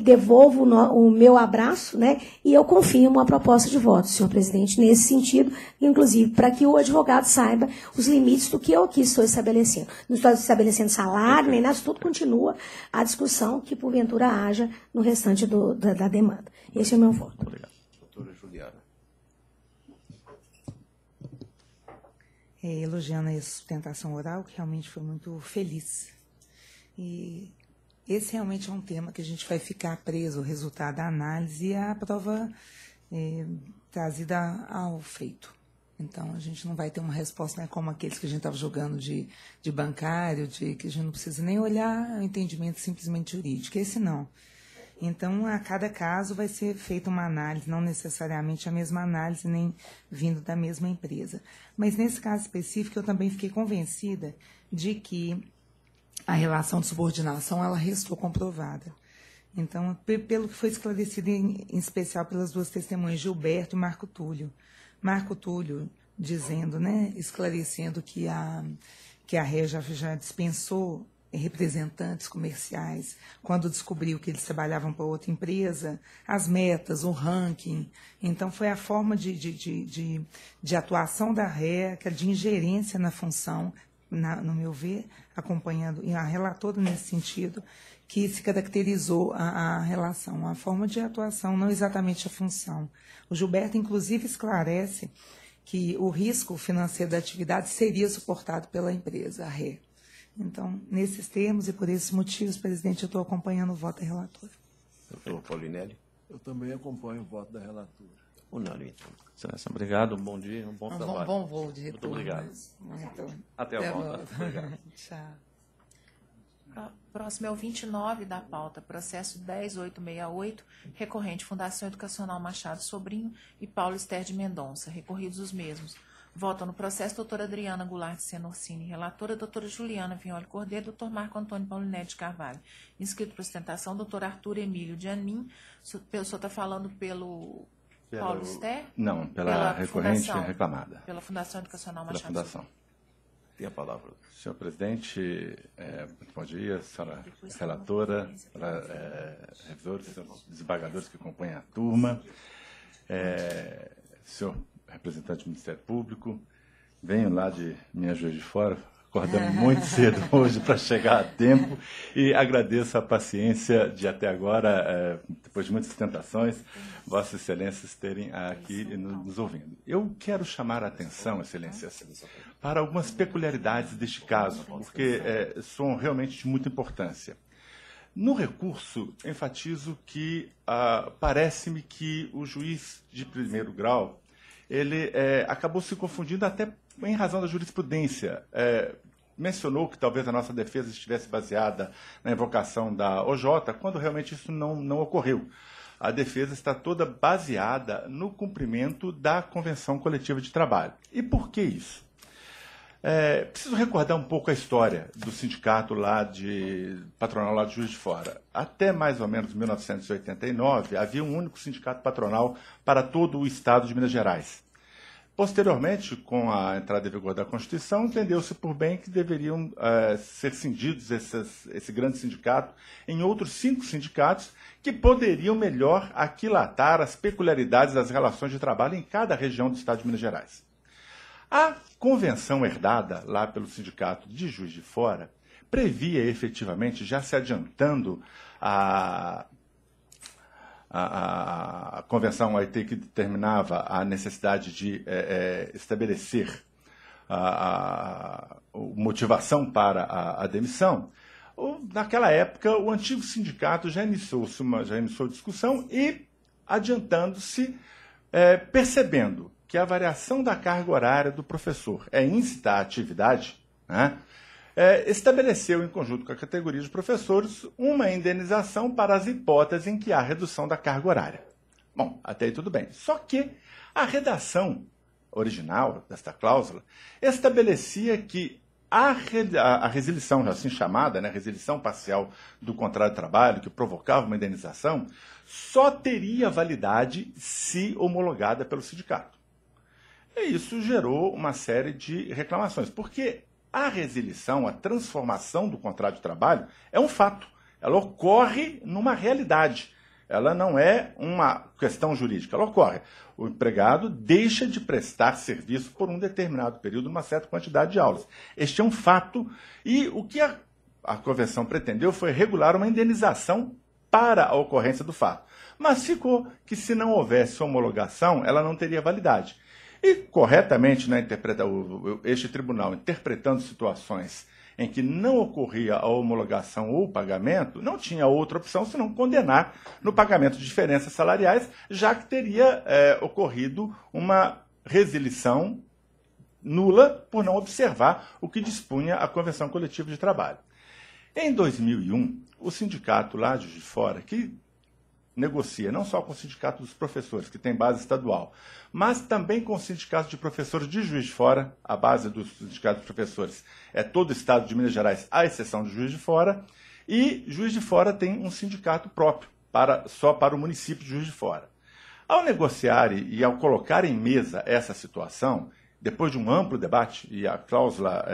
Speaker 3: Devolvo o meu abraço, né, e eu confirmo a proposta de voto, senhor presidente, nesse sentido, inclusive para que o advogado saiba os limites do que eu aqui estou estabelecendo. Não estou estabelecendo salário, nem nada, tudo continua a discussão que porventura haja no restante da demanda. Esse é o meu voto.
Speaker 1: Obrigado. Doutora Juliana.
Speaker 4: Elogiando a sustentação oral, que realmente foi muito feliz. E esse realmente é um tema que a gente vai ficar preso, o resultado da análise e a prova trazida ao feito. Então, a gente não vai ter uma resposta, né, como aqueles que a gente estava jogando de bancário, que a gente não precisa nem olhar o entendimento simplesmente jurídico. Esse não. Então, a cada caso vai ser feita uma análise, não necessariamente a mesma análise, nem vindo da mesma empresa. Mas, nesse caso específico, eu também fiquei convencida de que a relação de subordinação ela restou comprovada. Então, pelo que foi esclarecido, em especial pelas duas testemunhas, Gilberto e Marco Túlio. Marco Túlio dizendo, né, esclarecendo que a Ré já dispensou representantes comerciais, quando descobriu que eles trabalhavam para outra empresa, as metas, o ranking. Então, foi a forma de atuação da RE, de ingerência na função, no meu ver, acompanhando, e a relatora nesse sentido, que se caracterizou a relação, a forma de atuação, não exatamente a função. O Gilberto, inclusive, esclarece que o risco financeiro da atividade seria suportado pela empresa, a RE. Então, nesses termos e por esses motivos, presidente, eu estou acompanhando o voto da relatora.
Speaker 1: Doutor Paulinelli.
Speaker 10: Eu também acompanho o voto da relatora.
Speaker 1: Unânime, então.
Speaker 15: Excelência, obrigado, um bom dia, um bom trabalho.
Speaker 4: Bom voo de retorno.
Speaker 15: Muito obrigado. Até a volta. Obrigado.
Speaker 4: Tchau.
Speaker 2: Próximo é o 29 da pauta, processo 10868, recorrente Fundação Educacional Machado Sobrinho e Paulo Esther de Mendonça, recorridos os mesmos. Votam no processo doutora Adriana Goulart de Senorsini, relatora doutora Juliana Vignoli Cordeiro, doutor Marco Antônio Paulinelli de Carvalho. Inscrito para ostentação, doutor Arthur Emílio de Amin. O senhor está falando pelo Paulo Esther?
Speaker 14: Não, pela recorrente
Speaker 2: fundação,
Speaker 14: reclamada.
Speaker 2: Pela Fundação Educacional Machado
Speaker 14: Pela Fundação.
Speaker 1: Tem a palavra.
Speaker 14: Senhor presidente, muito bom dia, senhora relatora, revisores, desembargadores que acompanham a turma, senhor representante do Ministério Público, venho lá de Minas Juiz de Fora, acordamos muito cedo hoje para chegar a tempo e agradeço a paciência de até agora, depois de muitas tentações, Vossas Excelências terem aqui nos ouvindo. Eu quero chamar a atenção, Excelências, para algumas peculiaridades deste caso, porque são realmente de muita importância. No recurso, enfatizo que parece-me que o juiz de primeiro grau ele acabou se confundindo até em razão da jurisprudência. Mencionou que talvez a nossa defesa estivesse baseada na invocação da OJ, quando realmente isso não ocorreu. A defesa está toda baseada no cumprimento da Convenção Coletiva de Trabalho. E por que isso? Preciso recordar um pouco a história do sindicato patronal lá de Juiz de Fora. Até mais ou menos 1989, havia um único sindicato patronal para todo o estado de Minas Gerais. Posteriormente, com a entrada em vigor da Constituição, entendeu-se por bem que deveriam ser cindidos esse grande sindicato em outros 5 sindicatos que poderiam melhor aquilatar as peculiaridades das relações de trabalho em cada região do estado de Minas Gerais. A convenção herdada lá pelo sindicato de Juiz de Fora previa efetivamente, já se adiantando a convenção OIT que determinava a necessidade de estabelecer a motivação para a demissão, naquela época o antigo sindicato já iniciou discussão e adiantando-se, percebendo que a variação da carga horária do professor é íncita à atividade, né, estabeleceu, em conjunto com a categoria de professores, uma indenização para as hipóteses em que há redução da carga horária. Bom, até aí tudo bem. Só que a redação original desta cláusula estabelecia que a resilição, assim chamada, né, resilição parcial do contrato de trabalho, que provocava uma indenização, só teria validade se homologada pelo sindicato. E isso gerou uma série de reclamações, porque a resilição, a transformação do contrato de trabalho é um fato. Ela ocorre numa realidade. Ela não é uma questão jurídica, ela ocorre. O empregado deixa de prestar serviço por um determinado período, uma certa quantidade de aulas. Este é um fato e o que a convenção pretendeu foi regular uma indenização para a ocorrência do fato. Mas ficou que se não houvesse homologação, ela não teria validade. E, corretamente, este tribunal, interpretando situações em que não ocorria a homologação ou o pagamento, não tinha outra opção senão condenar no pagamento de diferenças salariais, já que teria ocorrido uma resilição nula por não observar o que dispunha a Convenção Coletiva de Trabalho. Em 2001, o sindicato lá de Juiz de Fora, que negocia não só com o Sindicato dos Professores, que tem base estadual, mas também com o Sindicato de Professores de Juiz de Fora, a base do Sindicato dos Professores é todo o estado de Minas Gerais, à exceção de Juiz de Fora, e Juiz de Fora tem um sindicato próprio, só para o município de Juiz de Fora. Ao negociar e ao colocar em mesa essa situação, depois de um amplo debate, e a cláusula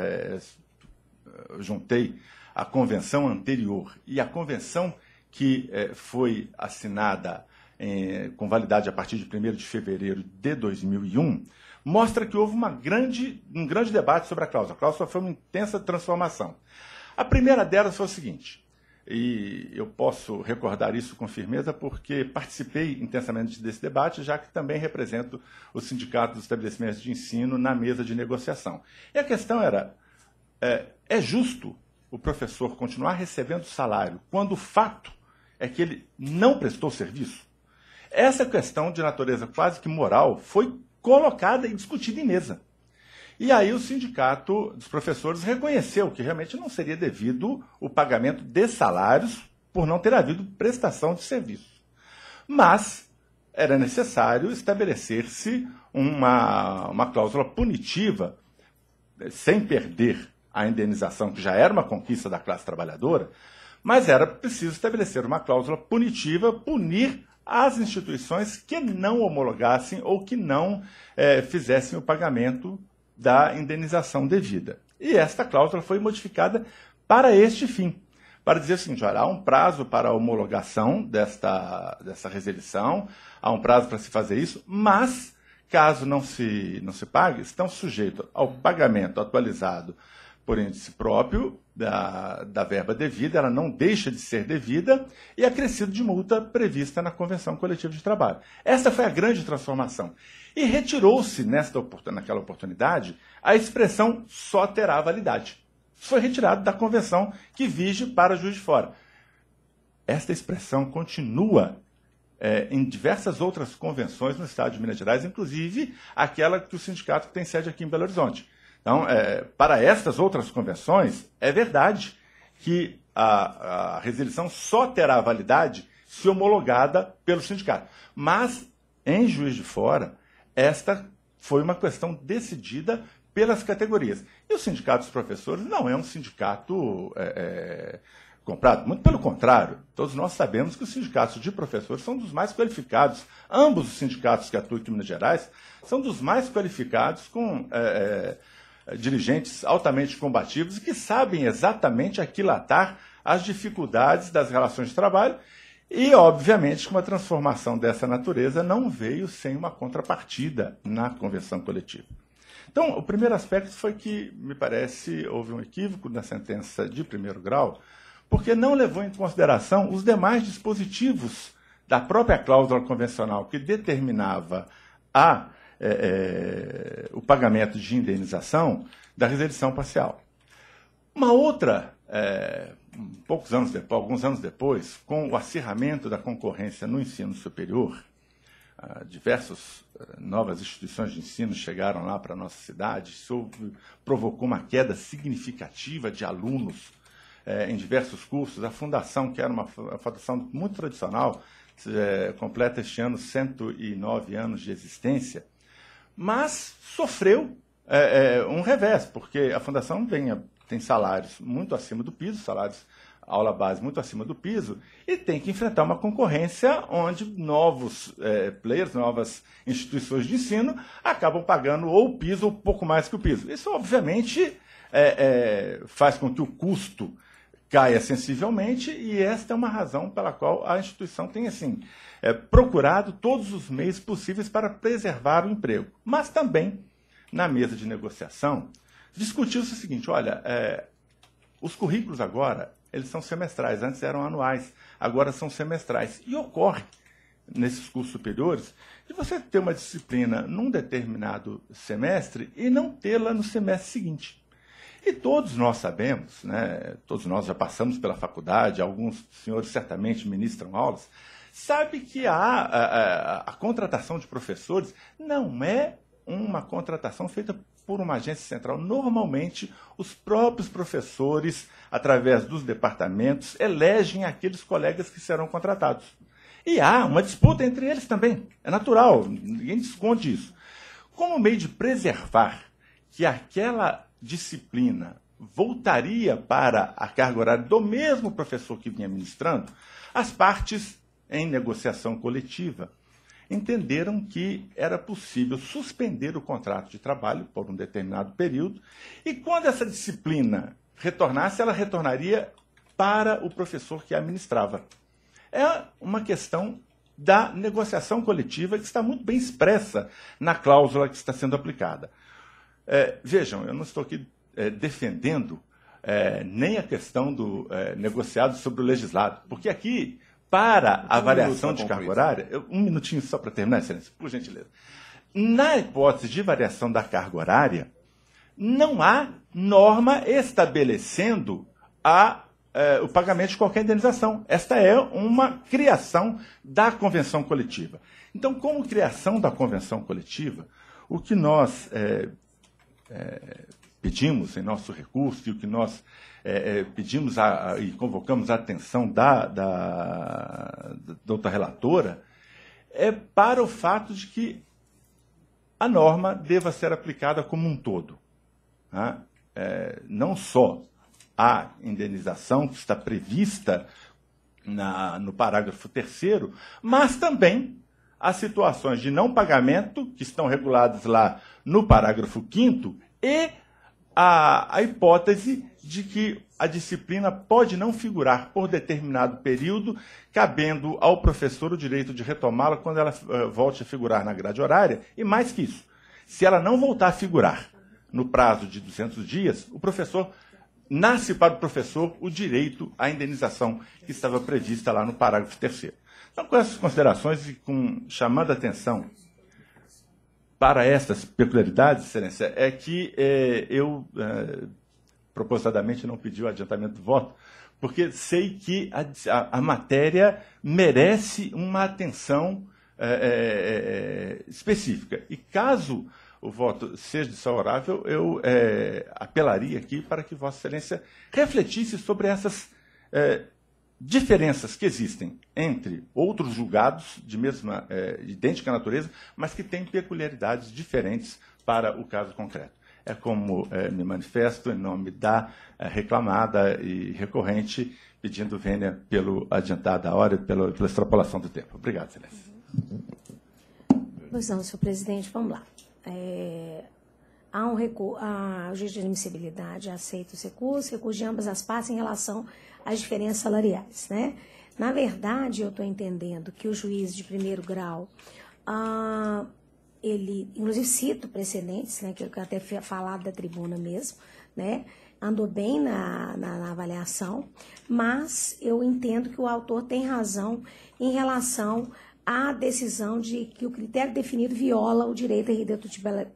Speaker 14: juntei a convenção anterior e a convenção que foi assinada com validade a partir de 1º de fevereiro de 2001, mostra que houve um grande debate sobre a cláusula. A cláusula foi uma intensa transformação. A primeira delas foi o seguinte, e eu posso recordar isso com firmeza porque participei intensamente desse debate, já que também represento o Sindicato dos Estabelecimentos de Ensino na mesa de negociação. E a questão era, é justo o professor continuar recebendo salário quando o fato é que ele não prestou serviço? Essa questão de natureza quase que moral foi colocada e discutida em mesa. E aí o Sindicato dos Professores reconheceu que realmente não seria devido o pagamento de salários por não ter havido prestação de serviço. Mas era necessário estabelecer-se uma cláusula punitiva, sem perder a indenização, que já era uma conquista da classe trabalhadora, mas era preciso estabelecer uma cláusula punitiva, punir as instituições que não homologassem ou que não fizessem o pagamento da indenização devida. E esta cláusula foi modificada para este fim, para dizer o seguinte, olha, há um prazo para a homologação dessa resilição, há um prazo para se fazer isso, mas, caso não se pague, estão sujeitos ao pagamento atualizado por índice próprio da verba devida, ela não deixa de ser devida, e acrescido de multa prevista na Convenção Coletiva de Trabalho. Essa foi a grande transformação. E retirou-se, naquela oportunidade, a expressão só terá validade. Isso foi retirado da Convenção que vige para Juiz de Fora. Esta expressão continua em diversas outras convenções no Estado de Minas Gerais, inclusive aquela que o sindicato tem sede aqui em Belo Horizonte. Então, para estas outras convenções, é verdade que a resilição só terá validade se homologada pelo sindicato. Mas, em Juiz de Fora, esta foi uma questão decidida pelas categorias. E o Sindicato dos Professores não é um sindicato comprado, muito pelo contrário. Todos nós sabemos que os sindicatos de professores são dos mais qualificados. Ambos os sindicatos que atuam aqui em Minas Gerais são dos mais qualificados, com dirigentes altamente combativos e que sabem exatamente aquilatar as dificuldades das relações de trabalho e, obviamente, que uma transformação dessa natureza não veio sem uma contrapartida na convenção coletiva. Então, o primeiro aspecto foi que, me parece, houve um equívoco na sentença de primeiro grau, porque não levou em consideração os demais dispositivos da própria cláusula convencional que determinava o pagamento de indenização da resilição parcial. Uma outra, alguns anos depois, com o acirramento da concorrência no ensino superior, diversas novas instituições de ensino chegaram lá para a nossa cidade, isso provocou uma queda significativa de alunos em diversos cursos. A fundação, que era uma fundação muito tradicional, completa este ano 109 anos de existência, mas sofreu um revés, porque a fundação tem salários muito acima do piso, salários aula base muito acima do piso, e tem que enfrentar uma concorrência onde novos players, novas instituições de ensino acabam pagando ou o piso ou pouco mais que o piso. Isso, obviamente, faz com que o custo caia sensivelmente, e esta é uma razão pela qual a instituição tem assim, procurado todos os meios possíveis para preservar o emprego. Mas também, na mesa de negociação, discutiu-se o seguinte, olha, os currículos agora, eles são semestrais, antes eram anuais, agora são semestrais. E ocorre, nesses cursos superiores, de você ter uma disciplina num determinado semestre e não tê-la no semestre seguinte. E todos nós sabemos, né, todos nós já passamos pela faculdade, alguns senhores certamente ministram aulas, sabe que a contratação de professores não é uma contratação feita por uma agência central. Normalmente, os próprios professores, através dos departamentos, elegem aqueles colegas que serão contratados. E há uma disputa entre eles também. É natural, ninguém esconde isso. Como meio de preservar que aquela disciplina voltaria para a carga horária do mesmo professor que vinha ministrando, as partes, em negociação coletiva, entenderam que era possível suspender o contrato de trabalho por um determinado período, e quando essa disciplina retornasse, ela retornaria para o professor que a administrava. É uma questão da negociação coletiva que está muito bem expressa na cláusula que está sendo aplicada. Vejam, eu não estou aqui defendendo nem a questão do negociado sobre o legislado, porque aqui, para a variação de carga horária, um minutinho só para terminar, excelência, por gentileza. Na hipótese de variação da carga horária, não há norma estabelecendo o pagamento de qualquer indenização. Esta é uma criação da convenção coletiva. Então, como criação da convenção coletiva, o que nós pedimos em nosso recurso e o que nós pedimos e convocamos a atenção da doutora relatora é para o fato de que a norma deva ser aplicada como um todo. Tá? Não só a indenização que está prevista no parágrafo 3º, mas também as situações de não pagamento, que estão reguladas lá no parágrafo 5º, e a hipótese de que a disciplina pode não figurar por determinado período, cabendo ao professor o direito de retomá-la quando ela volte a figurar na grade horária, e mais que isso, se ela não voltar a figurar no prazo de 200 dias, o professor nasce para o professor o direito à indenização que estava prevista lá no parágrafo 3º. Então, com essas considerações e chamando a atenção para essas peculiaridades, excelência, é que eu propositadamente não pedi o adiantamento do voto, porque sei que a matéria merece uma atenção específica. E caso o voto seja desfavorável, eu apelaria aqui para que Vossa Excelência refletisse sobre essas diferenças que existem entre outros julgados de idêntica natureza, mas que têm peculiaridades diferentes para o caso concreto. É como me manifesto em nome da reclamada e recorrente, pedindo vênia pelo adiantado da hora e pela extrapolação do tempo. Obrigado, Excelência.
Speaker 3: Pois não, senhor presidente, vamos lá. Há a juiz de admissibilidade aceita os recursos de ambas as partes em relação às diferenças salariais, né? Na verdade, eu estou entendendo que o juiz de primeiro grau, ele, inclusive cito precedentes, né, que eu até falado da tribuna mesmo, né? Andou bem na avaliação, mas eu entendo que o autor tem razão em relação a decisão de que o critério definido viola o direito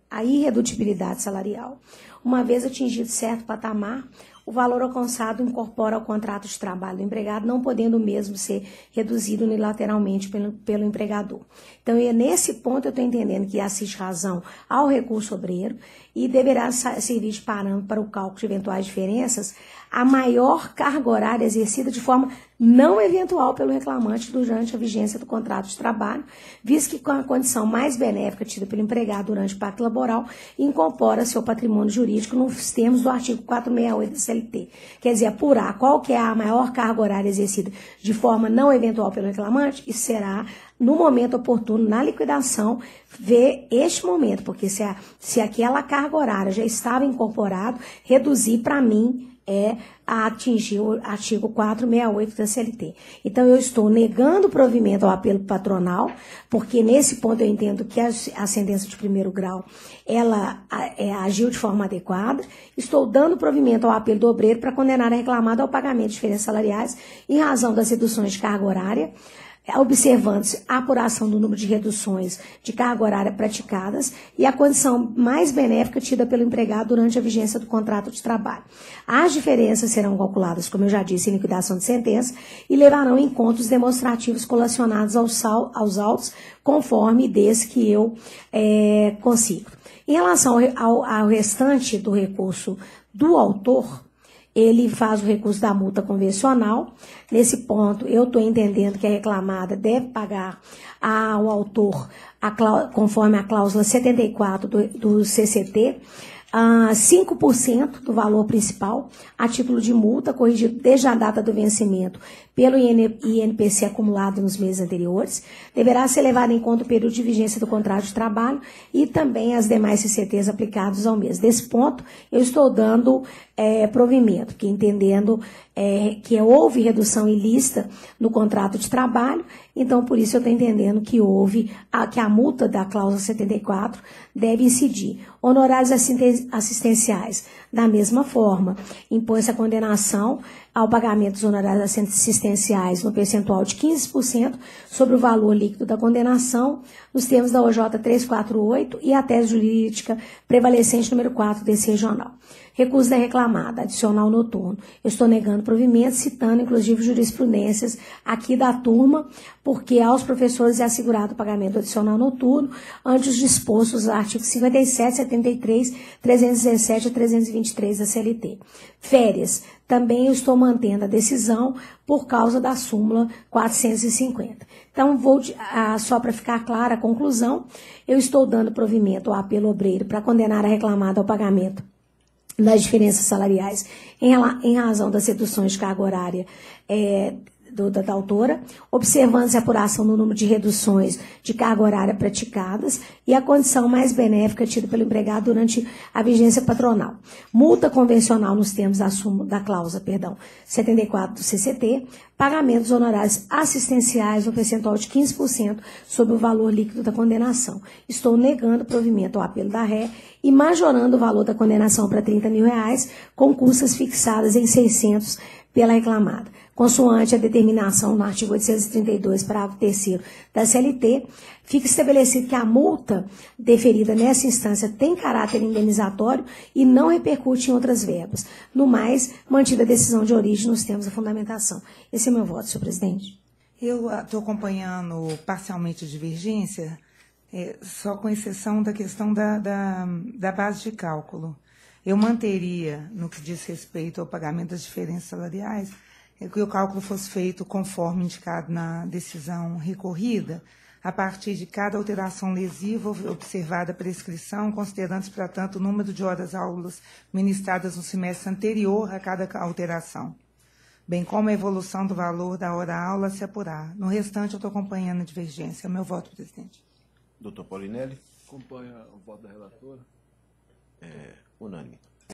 Speaker 3: à irredutibilidade salarial. Uma vez atingido certo patamar, o valor alcançado incorpora ao contrato de trabalho do empregado, não podendo o mesmo ser reduzido unilateralmente pelo empregador. Então, nesse ponto, eu estou entendendo que assiste razão ao recurso obreiro e deverá servir de parâmetro para o cálculo de eventuais diferenças a maior carga horária exercida de forma não eventual pelo reclamante durante a vigência do contrato de trabalho, visto que com a condição mais benéfica tida pelo empregado durante o pacto laboral, incorpora seu patrimônio jurídico nos termos do artigo 468 da CLT. Quer dizer, apurar qual que é a maior carga horária exercida de forma não eventual pelo reclamante, isso será no momento oportuno, na liquidação, ver este momento, porque se aquela carga horária já estava incorporado, reduzir para mim a atingir o artigo 468 da CLT. Então, eu estou negando o provimento ao apelo patronal, porque nesse ponto eu entendo que a sentença de primeiro grau, ela agiu de forma adequada. Estou dando provimento ao apelo do obreiro para condenar a reclamada ao pagamento de diferenças salariais em razão das reduções de carga horária, observando-se a apuração do número de reduções de carga horária praticadas e a condição mais benéfica tida pelo empregado durante a vigência do contrato de trabalho. As diferenças serão calculadas, como eu já disse, em liquidação de sentença e levarão em conta os demonstrativos colacionados aos autos, conforme desse que eu consigo. Em relação ao restante do recurso do autor, ele faz o recurso da multa convencional. Nesse ponto, eu estou entendendo que a reclamada deve pagar ao autor, conforme a cláusula 74 do CCT, 5% do valor principal, a título de multa, corrigido desde a data do vencimento pelo INPC acumulado nos meses anteriores, deverá ser levado em conta o período de vigência do contrato de trabalho e também as demais CCTs aplicados ao mês. Desse ponto, eu estou dando provimento, que entendendo que houve redução ilícita no contrato de trabalho, então por isso eu estou entendendo que que a multa da cláusula 74 deve incidir. Honorários assistenciais, da mesma forma, impõe-se a condenação ao pagamento dos honorários assistenciais no percentual de 15% sobre o valor líquido da condenação, nos termos da OJ 348 e a tese jurídica prevalecente número 4 desse regional. Recuso da reclamada, adicional noturno. Eu estou negando provimento, citando inclusive jurisprudências aqui da turma, porque aos professores é assegurado o pagamento adicional noturno ante os dispostos nos artigos 57, 73, 317 e 323 da CLT. Férias. Também eu estou mantendo a decisão por causa da súmula 450. Então, só para ficar clara a conclusão, eu estou dando provimento ao apelo obreiro para condenar a reclamada ao pagamento das diferenças salariais em razão das reduções de carga horária da autora, observando-se a apuração no número de reduções de carga horária praticadas e a condição mais benéfica tida pelo empregado durante a vigência patronal. Multa convencional nos termos da cláusula 74 do CCT, pagamento dos honorários assistenciais no percentual de 15% sobre o valor líquido da condenação. Estou negando provimento ao apelo da ré e majorando o valor da condenação para R$30 mil, com custas fixadas em 600 pela reclamada. Consoante a determinação no artigo 832, parágrafo 3º da CLT, fica estabelecido que a multa deferida nessa instância tem caráter indenizatório e não repercute em outras verbas. No mais, mantida a decisão de origem nos termos da fundamentação. Esse é meu voto, senhor presidente.
Speaker 4: Eu estou acompanhando parcialmente a divergência, só com exceção da questão da base de cálculo. Eu manteria, no que diz respeito ao pagamento das diferenças salariais, que o cálculo fosse feito conforme indicado na decisão recorrida, a partir de cada alteração lesiva observada a prescrição, considerando-se, portanto, o número de horas-aulas ministradas no semestre anterior a cada alteração, bem como a evolução do valor da hora-aula a se apurar. No restante, eu estou acompanhando a divergência. É o meu voto, presidente.
Speaker 1: Doutor Paulinelli.
Speaker 10: Acompanha o voto da relatora.
Speaker 1: Unânime.